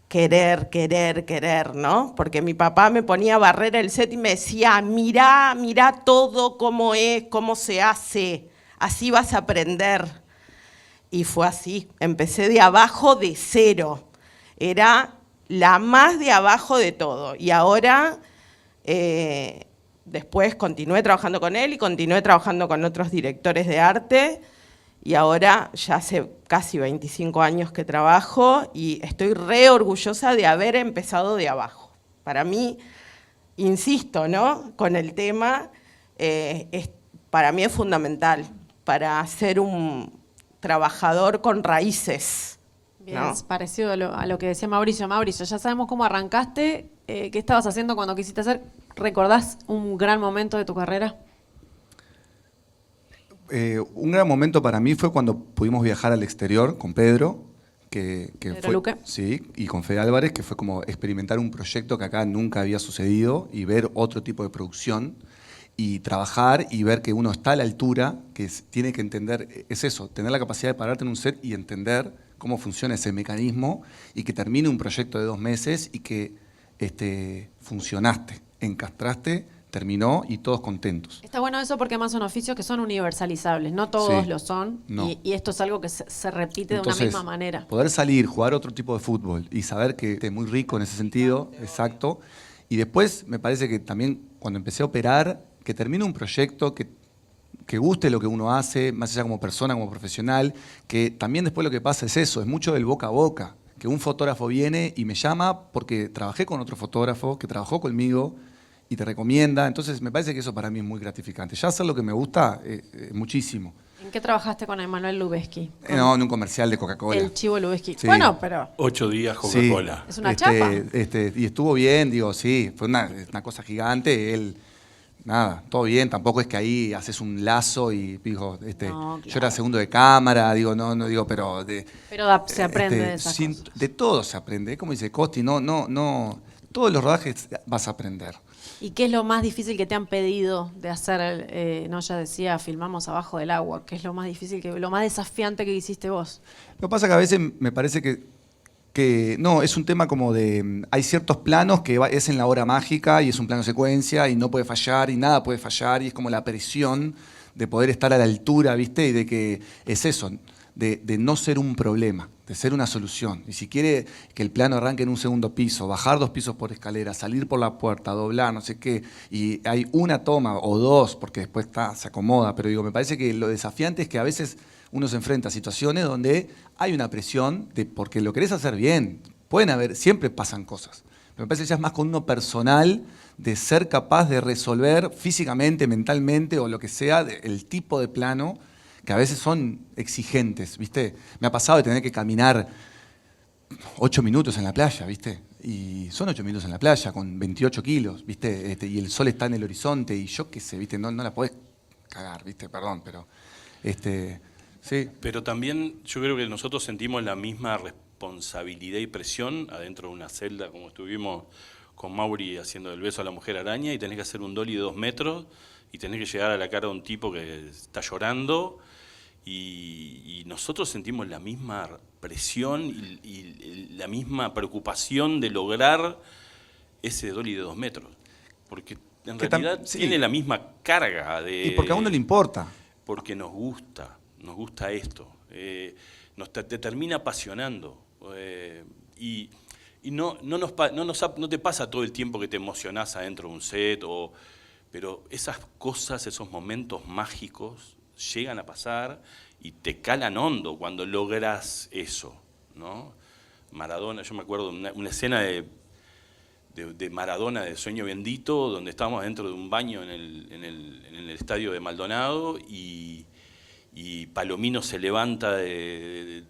querer, ¿no? Porque mi papá me ponía a barrer el set y me decía, mirá todo cómo es, cómo se hace, así vas a aprender. Y fue así, empecé de abajo, de cero. Era la más de abajo de todo. Y ahora, después continué trabajando con él y continué trabajando con otros directores de arte. Y ahora ya hace casi 25 años que trabajo y estoy re orgullosa de haber empezado de abajo. Para mí, insisto, ¿no? Con el tema, para mí es fundamental para ser un trabajador con raíces. Bien, ¿no? es parecido a lo que decía Mauricio. Mauricio, ya sabemos cómo arrancaste, qué estabas haciendo cuando quisiste hacer. ¿Recordás un gran momento de tu carrera? Un gran momento para mí fue cuando pudimos viajar al exterior con Pedro, Pedro fue, Luque. sí, y con Fede Álvarez, que fue como experimentar un proyecto que acá nunca había sucedido y ver otro tipo de producción y trabajar y ver que uno está a la altura, tiene que entender, es eso, tener la capacidad de pararte en un set y entender cómo funciona ese mecanismo y que termine un proyecto de 2 meses y que funcionaste, encastraste, terminó y todos contentos. Está bueno eso porque además son oficios que son universalizables, no todos Sí, lo son, no. y esto es algo que se repite Entonces, de una misma manera. poder salir, jugar otro tipo de fútbol y saber que es muy rico en ese sentido, exacto. Y después me parece que también cuando empecé a operar, que termine un proyecto que guste lo que uno hace, más allá como persona, como profesional, que también después lo que pasa es eso, es mucho del boca a boca, que un fotógrafo viene y me llama porque trabajé con otro fotógrafo que trabajó conmigo y te recomienda, entonces me parece que eso para mí es muy gratificante. Ya hacer lo que me gusta, muchísimo. ¿En qué trabajaste con Emanuel Lubezki? No, en un comercial de Coca-Cola. El Chivo Lubezki. Sí. Bueno, pero 8 días Coca-Cola. es una chapa. Y estuvo bien, digo, sí, fue una cosa gigante, él, nada, todo bien, tampoco es que ahí haces un lazo y digo, No, claro. yo era segundo de cámara, digo, no digo, pero se aprende de esas cosas. de todo se aprende, como dice Costi, no, todos los rodajes vas a aprender. ¿Y qué es lo más difícil que te han pedido de hacer? No, ya decía, filmamos abajo del agua. ¿Qué es lo más difícil, lo más desafiante que hiciste vos? Lo que pasa es que a veces me parece que no, es un tema como de, hay ciertos planos que es en la hora mágica y es un plano secuencia y no puede fallar y nada puede fallar y es como la presión de poder estar a la altura, ¿viste? Y de que es eso, de no ser un problema, de ser una solución. Y si quiere que el plano arranque en un segundo piso, bajar 2 pisos por escalera, salir por la puerta, doblar, no sé qué, y hay una toma o 2, porque después se acomoda, pero digo, me parece que lo desafiante es que a veces uno se enfrenta a situaciones donde hay una presión porque lo querés hacer bien. Pueden haber, siempre pasan cosas. Pero me parece que ya es más con uno personal de ser capaz de resolver físicamente, mentalmente o lo que sea, el tipo de plano que a veces son exigentes, ¿viste? Me ha pasado de tener que caminar 8 minutos en la playa, ¿viste? Y son 8 minutos en la playa con 28 kilos, ¿viste? Y el sol está en el horizonte y yo qué sé, ¿viste? No la podés cagar, ¿viste? Perdón, pero sí. Pero también yo creo que nosotros sentimos la misma responsabilidad y presión adentro de una celda, como estuvimos con Mauri haciendo el beso a la mujer araña, y tenés que hacer un dolly de 2 metros y tenés que llegar a la cara de un tipo que está llorando, y nosotros sentimos la misma presión y la misma preocupación de lograr ese dolly de 2 metros, porque en realidad tiene la misma carga de... Y porque a uno le importa. Porque nos gusta esto, te termina apasionando, y no te pasa todo el tiempo que te emocionás adentro de un set, pero esas cosas, esos momentos mágicos llegan a pasar y te calan hondo cuando logras eso, ¿no? Maradona, yo me acuerdo de una escena de Maradona, de Sueño Bendito, donde estábamos dentro de un baño en el estadio de Maldonado y Palomino se levanta es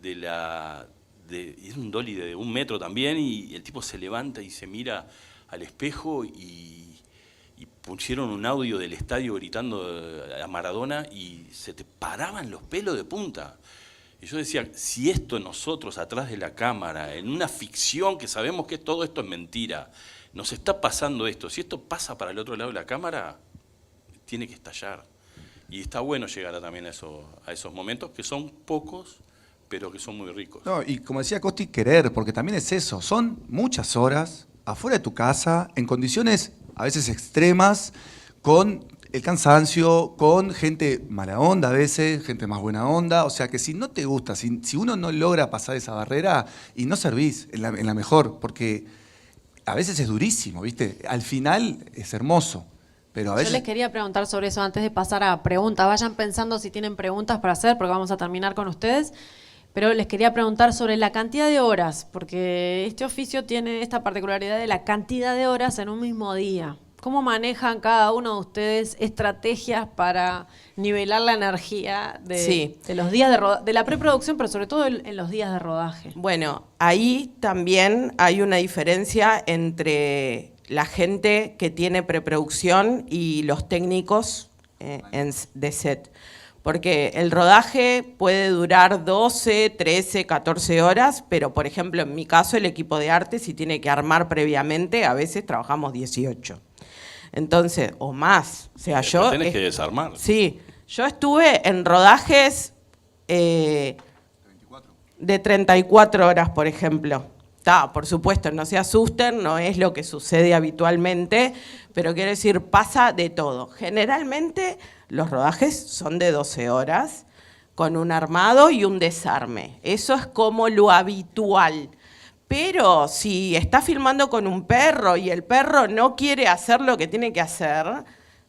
un dolly de 1 metro también, y el tipo se levanta y se mira al espejo y pusieron un audio del estadio gritando a Maradona y se te paraban los pelos de punta. Y yo decía, si esto nosotros atrás de la cámara, en una ficción que sabemos que todo esto es mentira, nos está pasando esto. Si esto pasa para el otro lado de la cámara, tiene que estallar. Y está bueno llegar también a esos momentos, que son pocos, pero que son muy ricos. No, y como decía Costi, querer, porque también es eso, son muchas horas afuera de tu casa, en condiciones a veces extremas, con el cansancio, con gente mala onda a veces, gente más buena onda, o sea que si no te gusta, si uno no logra pasar esa barrera, y no servís en la mejor, porque a veces es durísimo, ¿viste? Al final es hermoso. Pero a veces... Yo les quería preguntar sobre eso antes de pasar a preguntas. Vayan pensando si tienen preguntas para hacer, porque vamos a terminar con ustedes. Pero les quería preguntar sobre la cantidad de horas, porque este oficio tiene esta particularidad de la cantidad de horas en un mismo día. ¿Cómo manejan cada uno de ustedes estrategias para nivelar la energía de los días de la preproducción, pero sobre todo en los días de rodaje? Bueno, ahí también hay una diferencia entre la gente que tiene preproducción y los técnicos de set. Porque el rodaje puede durar 12, 13, 14 horas, pero por ejemplo en mi caso el equipo de arte si tiene que armar previamente, a veces trabajamos 18. Entonces, o más. O sea, yo... Tenés que desarmar. Sí, yo estuve en rodajes de 34 horas, por ejemplo. Por supuesto, no se asusten, no es lo que sucede habitualmente, pero quiero decir, pasa de todo. Generalmente los rodajes son de 12 horas, con un armado y un desarme. Eso es como lo habitual. Pero si estás filmando con un perro y el perro no quiere hacer lo que tiene que hacer,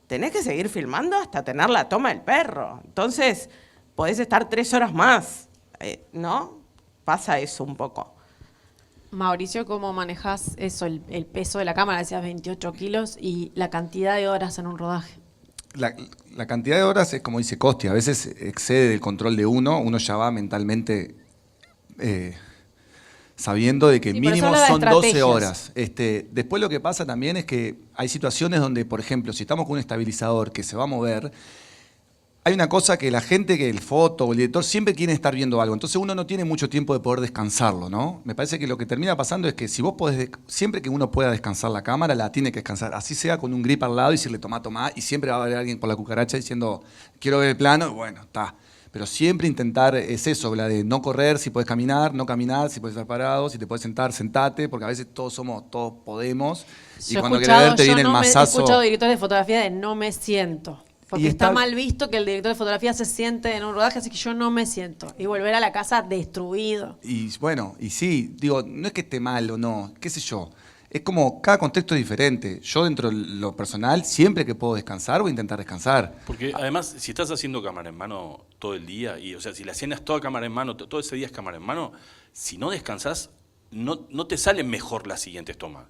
tenés que seguir filmando hasta tener la toma del perro. Entonces, podés estar 3 horas más, ¿no? Pasa eso un poco. Mauricio, ¿cómo manejas eso, el peso de la cámara? Decías 28 kilos y la cantidad de horas en un rodaje. La cantidad de horas es como dice Costi, a veces excede el control de uno ya va mentalmente sabiendo de que mínimo son 12 horas. Después lo que pasa también es que hay situaciones donde, por ejemplo, si estamos con un estabilizador que se va a mover, hay una cosa que la gente, que el foto o el director siempre quiere estar viendo algo, entonces uno no tiene mucho tiempo de poder descansarlo, ¿no? Me parece que lo que termina pasando es que si vos podés, siempre que uno pueda descansar la cámara, la tiene que descansar, así sea con un grip al lado y decirle tomá, y siempre va a haber alguien por la cucaracha diciendo quiero ver el plano, bueno, está. Pero siempre intentar, es eso, la de no correr, si puedes caminar, no caminar, si puedes estar parado, si te puedes sentar, sentate, porque a veces todos podemos, y cuando querés ver te viene el mazazo. He escuchado directores de fotografía de no me siento. Porque está mal visto que el director de fotografía se siente en un rodaje, así que yo no me siento. Y volver a la casa destruido. Y bueno, y sí, digo, no es que esté mal o no, qué sé yo. Es como cada contexto es diferente. Yo dentro de lo personal, siempre que puedo descansar, voy a intentar descansar. Porque además, si estás haciendo cámara en mano todo el día, y o sea, si la escena es toda cámara en mano, todo ese día es cámara en mano, si no descansás, no te salen mejor las siguientes tomas.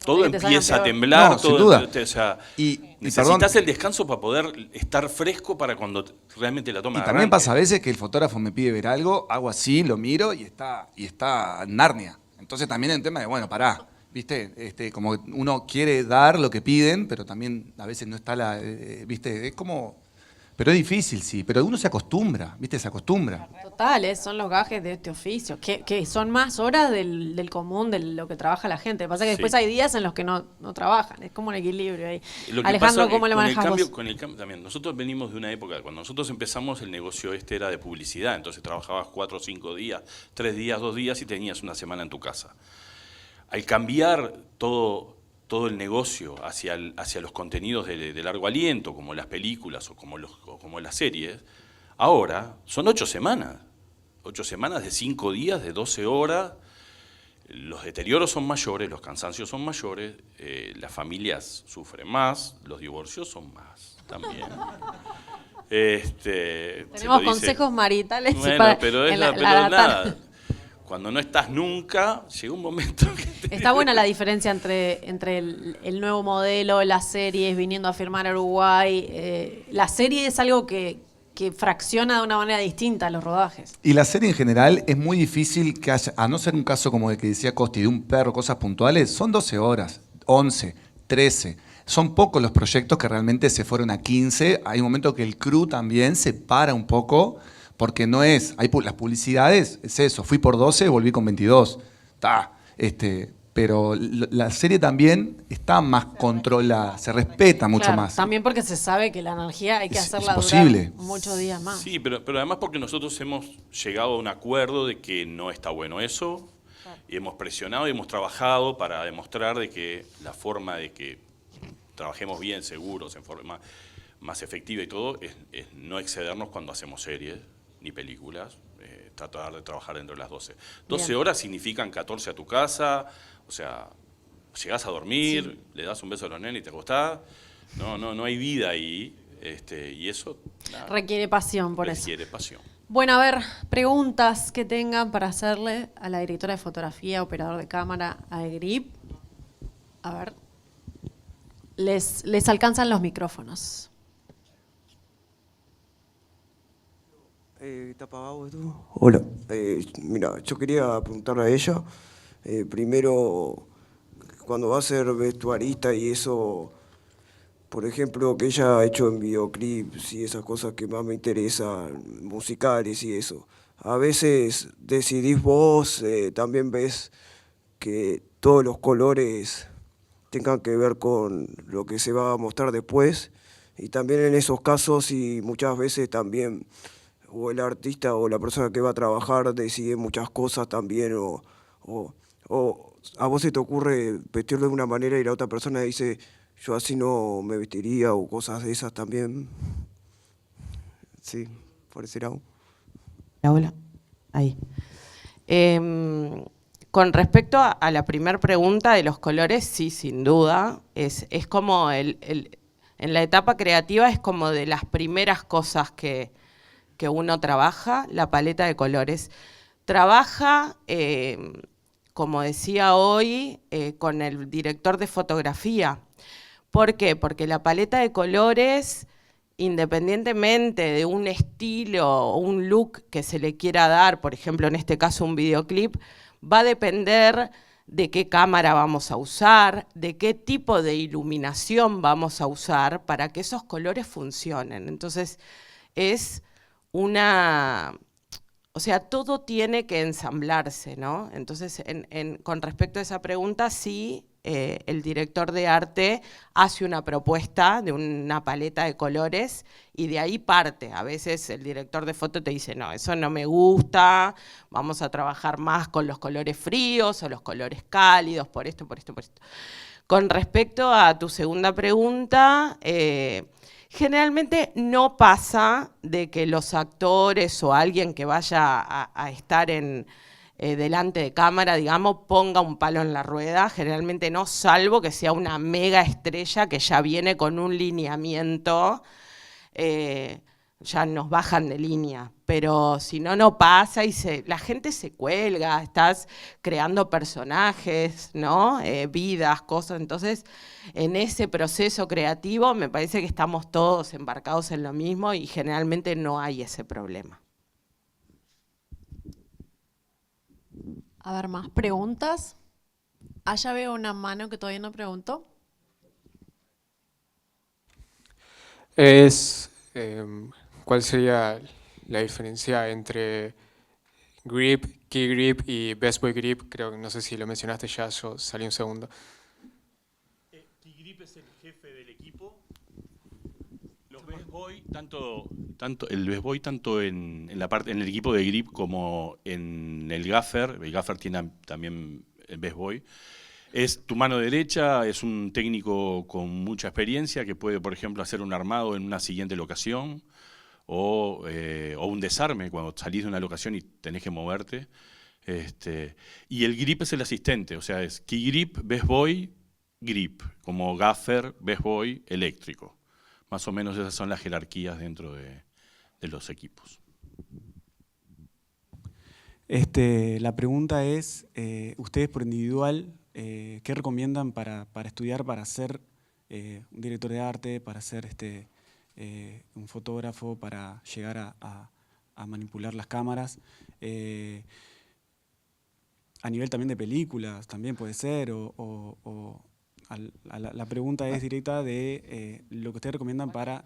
Todo empieza a temblar, no, todo, sin duda. O sea, y necesitas el descanso para poder estar fresco para cuando realmente la toma. Y también pasa a veces que el fotógrafo me pide ver algo, hago así, lo miro y está en Narnia. Entonces también el tema de, bueno, pará, ¿viste? Como uno quiere dar lo que piden, pero también a veces no está ¿viste? Es como... Pero es difícil, sí, pero uno se acostumbra, ¿viste? Se acostumbra. Total, son los gajes de este oficio, que son más horas del común, de lo que trabaja la gente. Lo que pasa es que después hay días en los que no trabajan, es como un equilibrio ahí. Alejandro, ¿cómo le manejas vos? Con el cambio también, nosotros venimos de una época, cuando nosotros empezamos el negocio era de publicidad, entonces trabajabas 4 o 5 días, 3 días, 2 días y tenías una semana en tu casa. Al cambiar todo el negocio hacia los contenidos de largo aliento, como las películas o como las series, ahora son 8 semanas. 8 semanas de 5 días, de 12 horas. Los deterioros son mayores, los cansancios son mayores, las familias sufren más, los divorcios son más también. Tenemos consejos maritales. Bueno, pero nada. Cuando no estás nunca, llega un momento que... Está buena la diferencia entre el nuevo modelo, las series, viniendo a firmar a Uruguay. La serie es algo que fracciona de una manera distinta a los rodajes. Y la serie en general es muy difícil que haya, a no ser un caso como el que decía Costi, de un perro, cosas puntuales, son 12 horas, 11, 13. Son pocos los proyectos que realmente se fueron a 15. Hay un momento que el crew también se para un poco... Porque no es, las publicidades, es eso, fui por 12, volví con 22. pero la serie también está más controlada, se respeta mucho Claro, más. también porque se sabe que la energía hay que hacerla posible. durar muchos días más. Sí, pero además porque nosotros hemos llegado a un acuerdo de que no está bueno eso, y hemos presionado y hemos trabajado para demostrar de que la forma de que trabajemos bien, seguros, en forma más efectiva y todo, es no excedernos cuando hacemos series ni películas, tratar de trabajar dentro de las 12. 12 Bien. horas significan 14 a tu casa, o sea, llegás a dormir, le das un beso a los nenes y te acostás, no hay vida ahí, y eso nada, Requiere pasión por eso. requiere pasión. Bueno, a ver, preguntas que tengan para hacerle a la directora de fotografía, operador de cámara, a Grip. A ver, les alcanzan los micrófonos. ¿Está apagado esto? Hola, mira, yo quería preguntarle a ella, primero, cuando va a ser vestuarista y eso, por ejemplo, que ella ha hecho en videoclips y esas cosas que más me interesan, musicales y eso. A veces decidís vos, también ves que todos los colores tengan que ver con lo que se va a mostrar después, y también en esos casos y muchas veces también o el artista o la persona que va a trabajar decide muchas cosas también, o a vos se te ocurre vestirlo de una manera y la otra persona dice, yo así no me vestiría, o cosas de esas también. Sí, por ese lado. Hola, ahí. Con respecto a la primera pregunta de los colores, sí, sin duda. Es como en la etapa creativa es como de las primeras cosas que uno trabaja, la paleta de colores. Trabaja, como decía hoy, con el director de fotografía. ¿Por qué? Porque la paleta de colores, independientemente de un estilo o un look que se le quiera dar, por ejemplo, en este caso un videoclip, va a depender de qué cámara vamos a usar, de qué tipo de iluminación vamos a usar para que esos colores funcionen. Entonces, es o sea, todo tiene que ensamblarse, ¿no? Entonces, con respecto a esa pregunta, sí, el director de arte hace una propuesta de una paleta de colores y de ahí parte. A veces el director de foto te dice, no, eso no me gusta, vamos a trabajar más con los colores fríos o los colores cálidos, por esto, por esto, por esto. Con respecto a tu segunda pregunta, generalmente no pasa de que los actores o alguien que vaya a estar delante de cámara, digamos, ponga un palo en la rueda. Generalmente no, salvo que sea una mega estrella que ya viene con un lineamiento, ya nos bajan de línea. Pero si no, no pasa y la gente se cuelga, estás creando personajes, ¿no? Vidas, cosas. Entonces, en ese proceso creativo me parece que estamos todos embarcados en lo mismo y generalmente no hay ese problema. A ver, más preguntas. Allá veo una mano que todavía no preguntó. ¿Cuál sería la diferencia entre Grip, Key Grip y Best Boy Grip? Creo que no sé si lo mencionaste ya, yo salí un segundo. Key Grip es el jefe del equipo. Los Best Boy, tanto el Best Boy tanto en el equipo de Grip como en el gaffer tiene también el Best Boy. Es tu mano derecha, es un técnico con mucha experiencia que puede, por ejemplo, hacer un armado en una siguiente locación o un desarme cuando salís de una locación y tenés que moverte. Y el Grip es el asistente, o sea, es Key Grip, Best Boy, Grip, como gaffer, Best Boy, eléctrico. Más o menos esas son las jerarquías dentro de los equipos. La pregunta es, ustedes por individual, ¿qué recomiendan para estudiar, para ser un director de arte, para ser un fotógrafo, para llegar a manipular las cámaras? A nivel también de películas, también puede ser, la pregunta es directa de lo que ustedes recomiendan para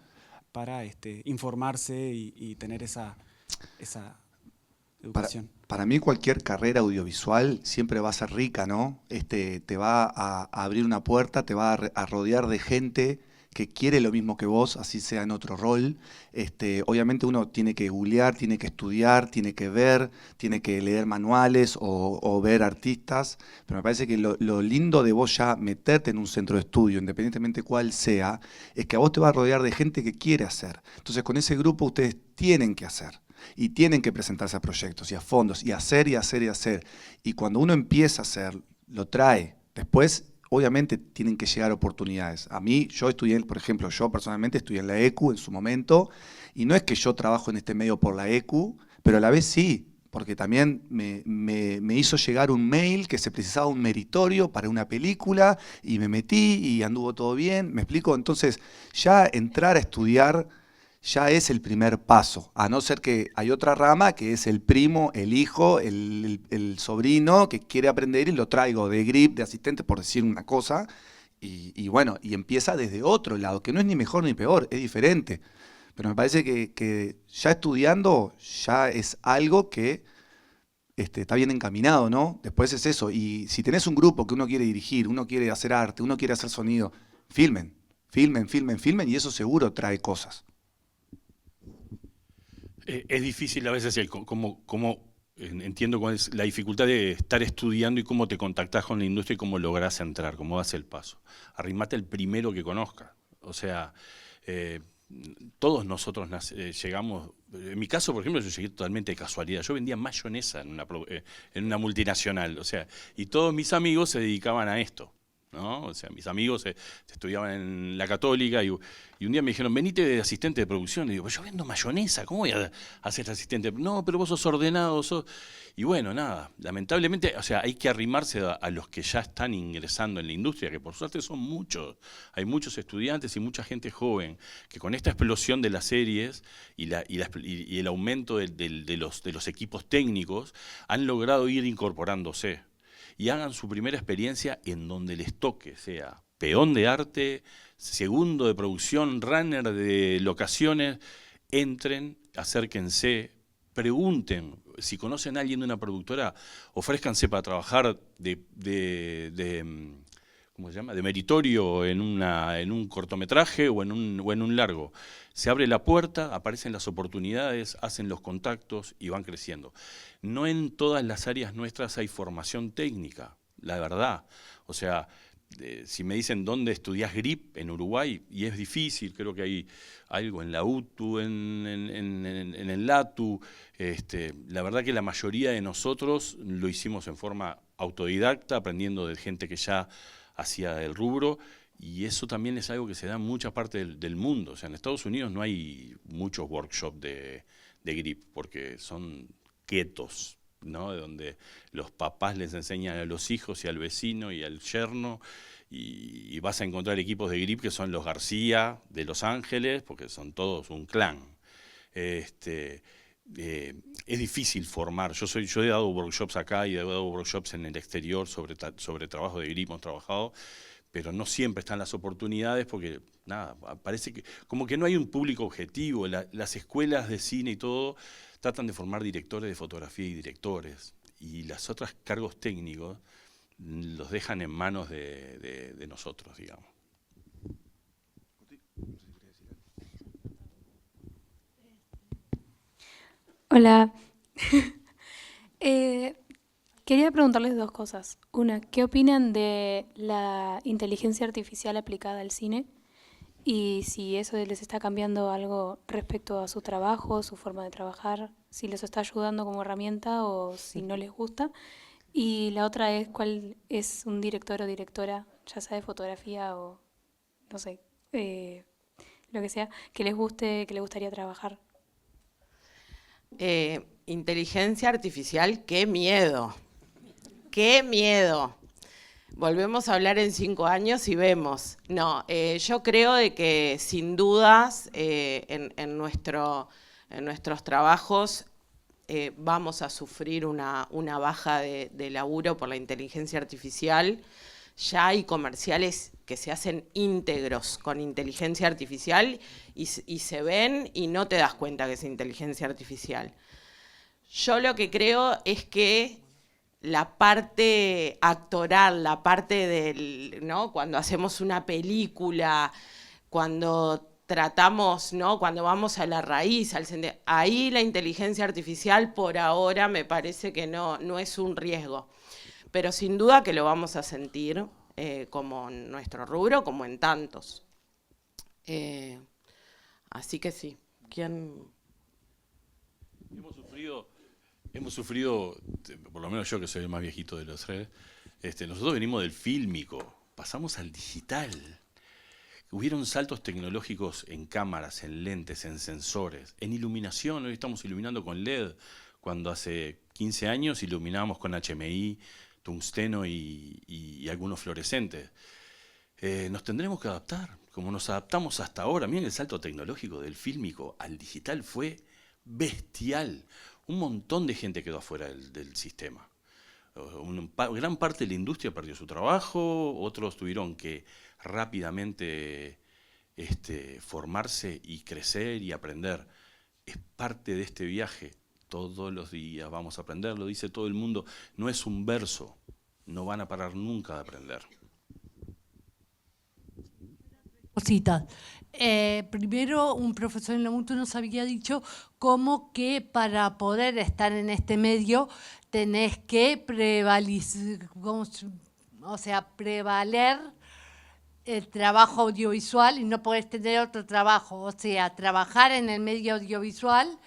informarse y tener esa educación? Para mí cualquier carrera audiovisual siempre va a ser rica, ¿no? Te va a abrir una puerta, te va a rodear de gente que quiere lo mismo que vos, así sea en otro rol. Obviamente uno tiene que googlear, tiene que estudiar, tiene que ver, tiene que leer manuales o ver artistas, pero me parece que lo lindo de vos ya meterte en un centro de estudio, independientemente cuál sea, es que a vos te va a rodear de gente que quiere hacer. Entonces con ese grupo ustedes tienen que hacer. Y tienen que presentarse a proyectos y a fondos y hacer y hacer y hacer. Y cuando uno empieza a hacer, lo trae. Después, obviamente, tienen que llegar oportunidades. A mí, yo estudié, por ejemplo, yo personalmente estudié en la ECU en su momento, y no es que yo trabajo en este medio por la ECU, pero a la vez sí, porque también me hizo llegar un mail que se precisaba un meritorio para una película, y me metí y anduvo todo bien, ¿me explico? Entonces, ya entrar a estudiar ya es el primer paso, a no ser que hay otra rama que es el primo, el hijo, el sobrino que quiere aprender y lo traigo de grip, de asistente, por decir una cosa, y bueno, y empieza desde otro lado, que no es ni mejor ni peor, es diferente. Pero me parece que ya estudiando ya es algo que está bien encaminado, ¿no? Después es eso, y si tenés un grupo que uno quiere dirigir, uno quiere hacer arte, uno quiere hacer sonido, filmen, y eso seguro trae cosas. Es difícil a veces entiendo cuál es la dificultad de estar estudiando y cómo te contactás con la industria y cómo lográs entrar, cómo das el paso. Arrimate el primero que conozca. O sea, todos nosotros llegamos, en mi caso, por ejemplo, yo llegué totalmente de casualidad. Yo vendía mayonesa en una multinacional, o sea, y todos mis amigos se dedicaban a esto, ¿no? O sea, mis amigos estudiaban en la Católica y un día me dijeron, venite de asistente de producción. Y digo, yo vendo mayonesa, ¿cómo voy a ser asistente? No, pero vos sos ordenado, Y bueno, nada, lamentablemente, o sea, hay que arrimarse a los que ya están ingresando en la industria, que por suerte son muchos. Hay muchos estudiantes y mucha gente joven que con esta explosión de las series y el aumento de los equipos técnicos han logrado ir incorporándose. Y hagan su primera experiencia en donde les toque, sea peón de arte, segundo de producción, runner de locaciones, entren, acérquense, pregunten, si conocen a alguien de una productora, ofrézcanse para trabajar ¿cómo se llama? De meritorio en un cortometraje o en un largo. Se abre la puerta, aparecen las oportunidades, hacen los contactos y van creciendo. No en todas las áreas nuestras hay formación técnica, la verdad. O sea, si me dicen dónde estudiás grip en Uruguay, y es difícil, creo que hay algo en la UTU, en el LATU. La verdad que la mayoría de nosotros lo hicimos en forma autodidacta, aprendiendo de gente que ya hacía el rubro, y eso también es algo que se da en mucha parte del mundo. O sea, en Estados Unidos no hay muchos workshops de grip, porque son guetos, ¿no? De donde los papás les enseñan a los hijos y al vecino y al yerno, y vas a encontrar equipos de grip que son los García de Los Ángeles, porque son todos un clan. Es difícil formar. Yo he dado workshops acá y he dado workshops en el exterior sobre trabajo de grip, hemos trabajado, pero no siempre están las oportunidades porque, nada, parece que como que no hay un público objetivo. Las escuelas de cine y todo tratan de formar directores de fotografía y directores, y los otros cargos técnicos los dejan en manos de nosotros, digamos. Hola. Quería preguntarles dos cosas. Una, ¿qué opinan de la inteligencia artificial aplicada al cine? Y si eso les está cambiando algo respecto a su trabajo, su forma de trabajar, si les está ayudando como herramienta o si no les gusta. Y la otra es, ¿cuál es un director o directora, ya sea de fotografía o, no sé, lo que sea, que les guste, que les gustaría trabajar? Inteligencia artificial, qué miedo. ¡Qué miedo! Volvemos a hablar en 5 años y vemos. No, yo creo de que sin dudas en nuestros trabajos vamos a sufrir una baja de laburo por la inteligencia artificial. Ya hay comerciales que se hacen íntegros con inteligencia artificial y se ven y no te das cuenta que es inteligencia artificial. Yo lo que creo es que la parte actoral, la parte del, ¿no? Cuando hacemos una película, cuando tratamos, ¿no? Cuando vamos a la raíz, ahí la inteligencia artificial por ahora me parece que no es un riesgo. Pero sin duda que lo vamos a sentir como en nuestro rubro, como en tantos. Así que sí. ¿Quién? Hemos sufrido, por lo menos yo que soy el más viejito de los tres, nosotros venimos del fílmico, pasamos al digital. Hubieron saltos tecnológicos en cámaras, en lentes, en sensores, en iluminación. Hoy estamos iluminando con LED, cuando hace 15 años iluminábamos con HMI, tungsteno y algunos fluorescentes. Nos tendremos que adaptar, como nos adaptamos hasta ahora. Miren, el salto tecnológico del fílmico al digital fue bestial. Un montón de gente quedó afuera del sistema. Gran parte de la industria perdió su trabajo, otros tuvieron que rápidamente formarse y crecer y aprender. Es parte de este viaje. Todos los días vamos a aprender, lo dice todo el mundo. No es un verso, no van a parar nunca de aprender. Cositas. Primero, un profesor en la MUTU nos había dicho cómo que para poder estar en este medio tenés que prevaler el trabajo audiovisual y no podés tener otro trabajo. O sea, trabajar en el medio audiovisual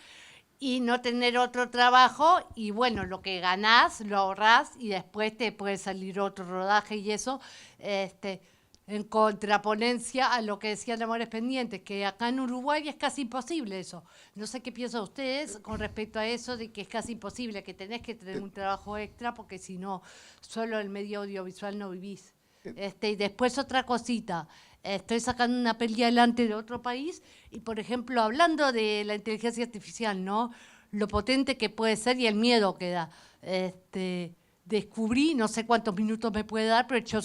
y no tener otro trabajo, y bueno, lo que ganás lo ahorrás y después te puede salir otro rodaje y eso, en contraponencia a lo que decían Amores Pendientes, que acá en Uruguay es casi imposible eso. No sé qué piensan ustedes con respecto a eso, de que es casi imposible, que tenés que tener un trabajo extra, porque si no, solo el medio audiovisual no vivís. Y después otra cosita, estoy sacando una peli adelante de otro país, y por ejemplo, hablando de la inteligencia artificial, ¿no? Lo potente que puede ser y el miedo que da. Descubrí, no sé cuántos minutos me puede dar, pero yo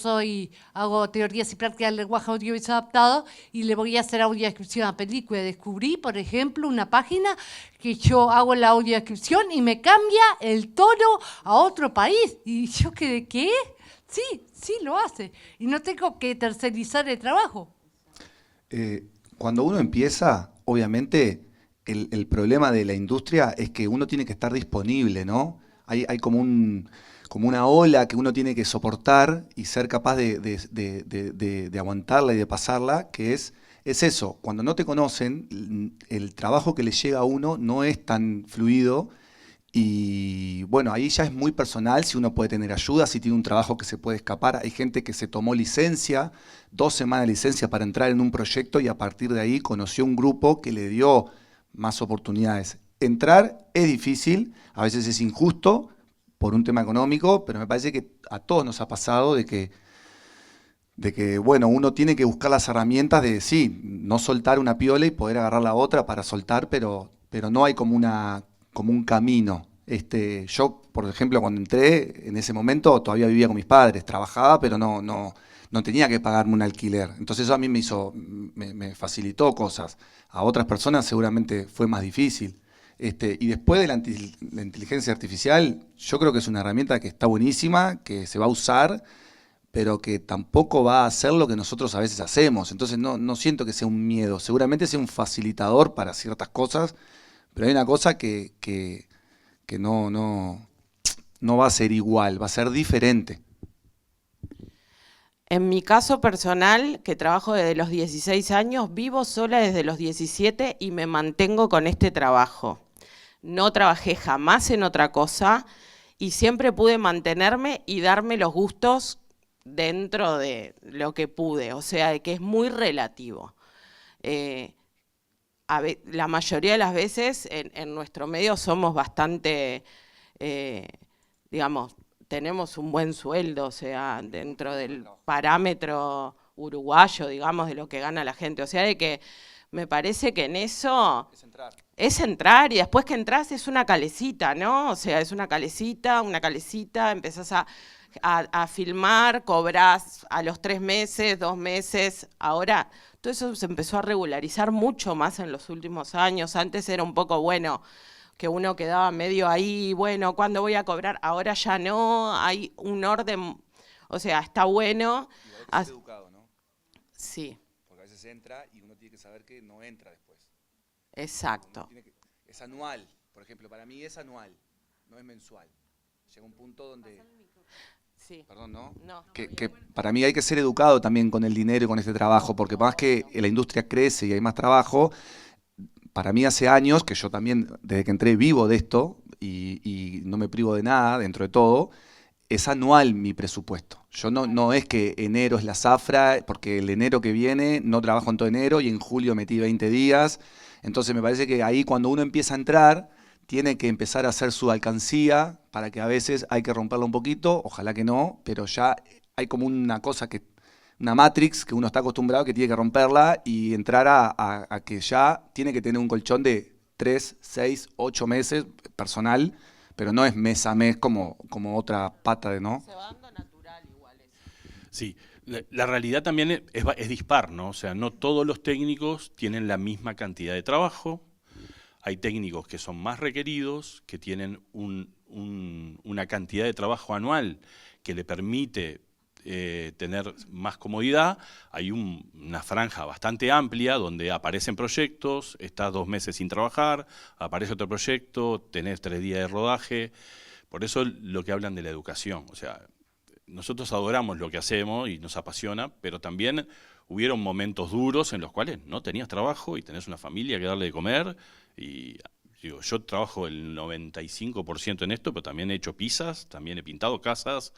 hago teorías y prácticas del lenguaje audiovisual adaptado y le voy a hacer audiodescripción a película. Descubrí, por ejemplo, una página que yo hago la audiodescripción y me cambia el tono a otro país. Y yo quedé, ¿qué? Sí, lo hace. Y no tengo que tercerizar el trabajo. Cuando uno empieza, obviamente, el problema de la industria es que uno tiene que estar disponible, ¿no? Hay como una ola que uno tiene que soportar y ser capaz de aguantarla y de pasarla, que es eso. Cuando no te conocen, el trabajo que les llega a uno no es tan fluido y bueno, ahí ya es muy personal si uno puede tener ayuda, si tiene un trabajo que se puede escapar. Hay gente que se tomó licencia, 2 semanas de licencia para entrar en un proyecto y a partir de ahí conoció un grupo que le dio más oportunidades. Entrar es difícil, a veces es injusto, por un tema económico, pero me parece que a todos nos ha pasado de que bueno, uno tiene que buscar las herramientas de, sí, no soltar una piola y poder agarrar la otra para soltar, pero no hay como un camino. Yo, por ejemplo, cuando entré, en ese momento todavía vivía con mis padres, trabajaba, pero no tenía que pagarme un alquiler. Entonces eso a mí me facilitó cosas. A otras personas seguramente fue más difícil. Y después de la inteligencia artificial, yo creo que es una herramienta que está buenísima, que se va a usar, pero que tampoco va a hacer lo que nosotros a veces hacemos. Entonces no siento que sea un miedo. Seguramente sea un facilitador para ciertas cosas, pero hay una cosa que no va a ser igual, va a ser diferente. En mi caso personal, que trabajo desde los 16 años, vivo sola desde los 17 y me mantengo con este trabajo. No trabajé jamás en otra cosa y siempre pude mantenerme y darme los gustos dentro de lo que pude, o sea, que es muy relativo. La mayoría de las veces en nuestro medio somos bastante, digamos, tenemos un buen sueldo, o sea, dentro del parámetro uruguayo, digamos, de lo que gana la gente. O sea, de que me parece que en eso es entrar y después que entras es una calecita, ¿no? O sea, es una calecita, empezás a filmar, cobrás a los 3 meses, 2 meses. Ahora, todo eso se empezó a regularizar mucho más en los últimos años. Antes era un poco, bueno, que uno quedaba medio ahí, bueno, ¿cuándo voy a cobrar? Ahora ya no, hay un orden, o sea, está bueno. Igual hay que ser educado, ¿no? Sí. Porque a veces entra y uno tiene que saber que no entra después. Exacto. Es anual, por ejemplo, para mí es anual, no es mensual. Llega un punto donde... Sí. Perdón, ¿no? No. Que para mí hay que ser educado también con el dinero y con este trabajo, porque más que la industria crece y hay más trabajo, para mí hace años, que yo también, desde que entré, vivo de esto y no me privo de nada dentro de todo, es anual mi presupuesto. Yo no es que enero es la zafra, porque el enero que viene no trabajo en todo enero y en julio metí 20 días. Entonces me parece que ahí cuando uno empieza a entrar, tiene que empezar a hacer su alcancía, para que a veces hay que romperla un poquito, ojalá que no, pero ya hay como una cosa una matrix que uno está acostumbrado que tiene que romperla y entrar a que ya tiene que tener un colchón de 3, 6, 8 meses personal, pero no es mes a mes como otra pata de, ¿no? Se va dando natural igual eso. Sí, la realidad también es dispar, ¿no? O sea, no todos los técnicos tienen la misma cantidad de trabajo. Hay técnicos que son más requeridos, que tienen una cantidad de trabajo anual que le permite tener más comodidad. Hay una franja bastante amplia donde aparecen proyectos, estás 2 meses sin trabajar, aparece otro proyecto, tenés 3 días de rodaje. Por eso lo que hablan de la educación. O sea, nosotros adoramos lo que hacemos y nos apasiona, pero también hubieron momentos duros en los cuales no tenías trabajo y tenés una familia que darle de comer. Y digo, yo trabajo el 95% en esto, pero también he hecho pizzas, también he pintado casas,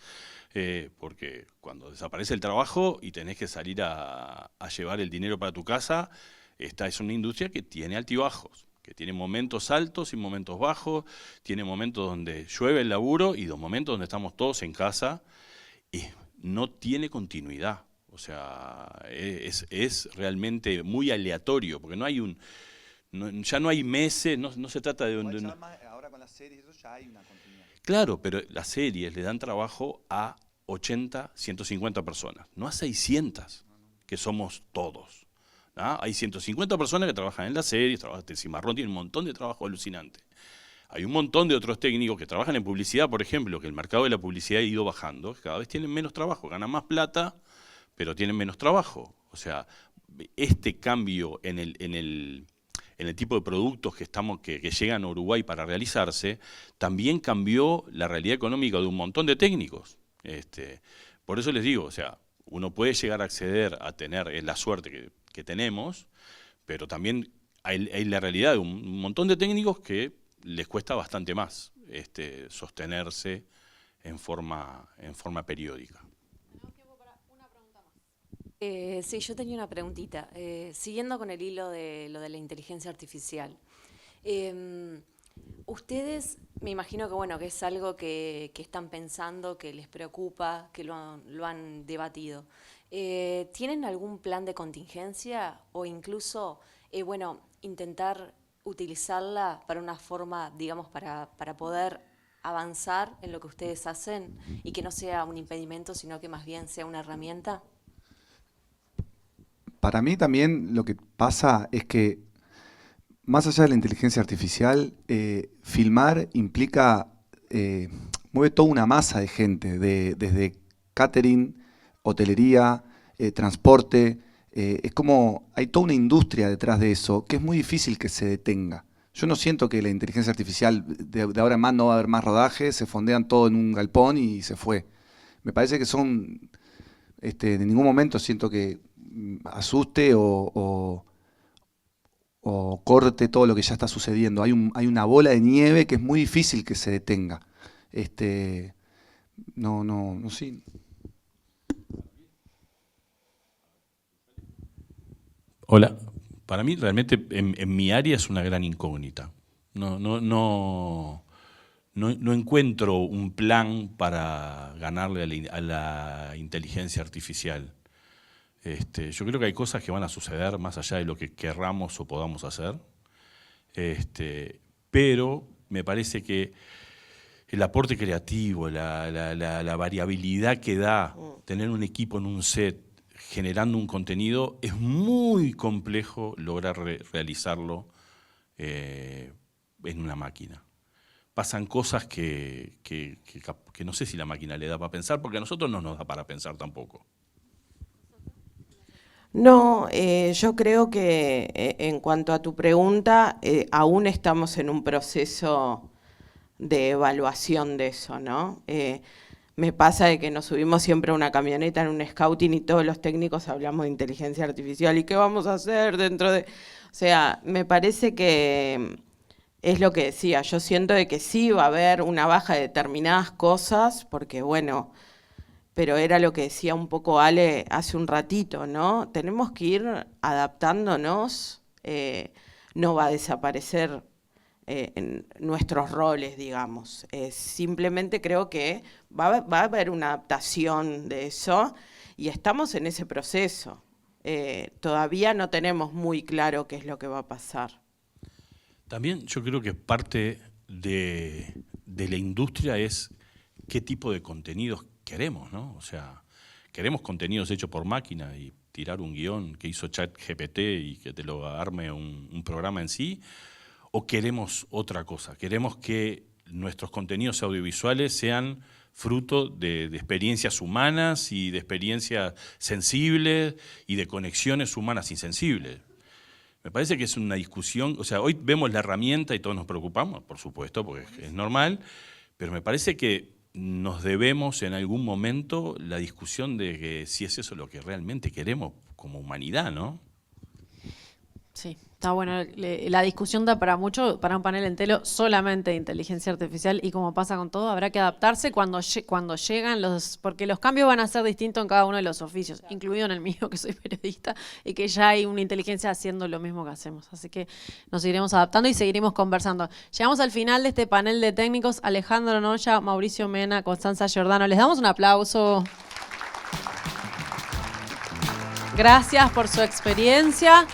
porque cuando desaparece el trabajo y tenés que salir a llevar el dinero para tu casa, esta es una industria que tiene altibajos, que tiene momentos altos y momentos bajos, tiene momentos donde llueve el laburo y dos momentos donde estamos todos en casa, y no tiene continuidad. O sea, es realmente muy aleatorio, porque no hay ya no hay meses, no se trata de... Ahora con las series eso ya hay una continuidad. Claro, pero las series le dan trabajo a 80, 150 personas, no a 600, que somos todos. ¿Ah? Hay 150 personas que trabajan en las series, Cimarrón tiene un montón de trabajo alucinante. Hay un montón de otros técnicos que trabajan en publicidad, por ejemplo, que el mercado de la publicidad ha ido bajando, cada vez tienen menos trabajo, ganan más plata, pero tienen menos trabajo. O sea, este cambio en el tipo de productos que llegan a Uruguay para realizarse, también cambió la realidad económica de un montón de técnicos. Por eso les digo, o sea, uno puede llegar a acceder a tener la suerte que tenemos, pero también hay la realidad de un montón de técnicos que les cuesta bastante más sostenerse en forma periódica. Sí, yo tenía una preguntita. Siguiendo con el hilo de lo de la inteligencia artificial, ustedes, me imagino que bueno, que es algo que están pensando, que les preocupa, que lo han debatido. ¿Tienen algún plan de contingencia o incluso, bueno, intentar utilizarla para una forma, digamos, para poder avanzar en lo que ustedes hacen y que no sea un impedimento, sino que más bien sea una herramienta? Para mí también lo que pasa es que, más allá de la inteligencia artificial, filmar implica, mueve toda una masa de gente, desde catering, hotelería, transporte. Es como, hay toda una industria detrás de eso, que es muy difícil que se detenga. Yo no siento que la inteligencia artificial, de ahora en más no va a haber más rodaje, se fondean todo en un galpón y se fue. Me parece que son, en ningún momento siento que asuste o corte todo lo que ya está sucediendo. Hay una bola de nieve que es muy difícil que se detenga. No sé. Hola, para mí realmente en mi área es una gran incógnita. No encuentro un plan para ganarle a la inteligencia artificial. Yo creo que hay cosas que van a suceder más allá de lo que querramos o podamos hacer, pero me parece que el aporte creativo, la variabilidad que da tener un equipo en un set generando un contenido, es muy complejo lograr realizarlo en una máquina. Pasan cosas que no sé si la máquina le da para pensar, porque a nosotros no nos da para pensar tampoco. No, yo creo que en cuanto a tu pregunta, aún estamos en un proceso de evaluación de eso, ¿no? Me pasa de que nos subimos siempre a una camioneta en un scouting y todos los técnicos hablamos de inteligencia artificial y qué vamos a hacer dentro de... O sea, me parece que es lo que decía, yo siento de que sí va a haber una baja de determinadas cosas, porque bueno, pero era lo que decía un poco Ale hace un ratito, ¿no? Tenemos que ir adaptándonos, no va a desaparecer en nuestros roles, digamos. Simplemente creo que va a haber una adaptación de eso y estamos en ese proceso. Todavía no tenemos muy claro qué es lo que va a pasar. También yo creo que parte de la industria es qué tipo de contenidos queremos, ¿no? O sea, queremos contenidos hechos por máquina y tirar un guión que hizo ChatGPT y que te lo arme un programa en sí, o queremos otra cosa, queremos que nuestros contenidos audiovisuales sean fruto de experiencias humanas y de experiencias sensibles y de conexiones humanas insensibles. Me parece que es una discusión, o sea, hoy vemos la herramienta y todos nos preocupamos, por supuesto, porque es normal, pero me parece que nos debemos en algún momento la discusión de que si es eso lo que realmente queremos como humanidad, ¿no? Sí, está bueno. La discusión da para mucho, para un panel entero solamente de inteligencia artificial y como pasa con todo, habrá que adaptarse cuando llegan porque los cambios van a ser distintos en cada uno de los oficios, incluido en el mío, que soy periodista, y que ya hay una inteligencia haciendo lo mismo que hacemos. Así que nos iremos adaptando y seguiremos conversando. Llegamos al final de este panel de técnicos, Alejandro Noya, Mauricio Mena, Constanza Giordano. Les damos un aplauso. Gracias por su experiencia.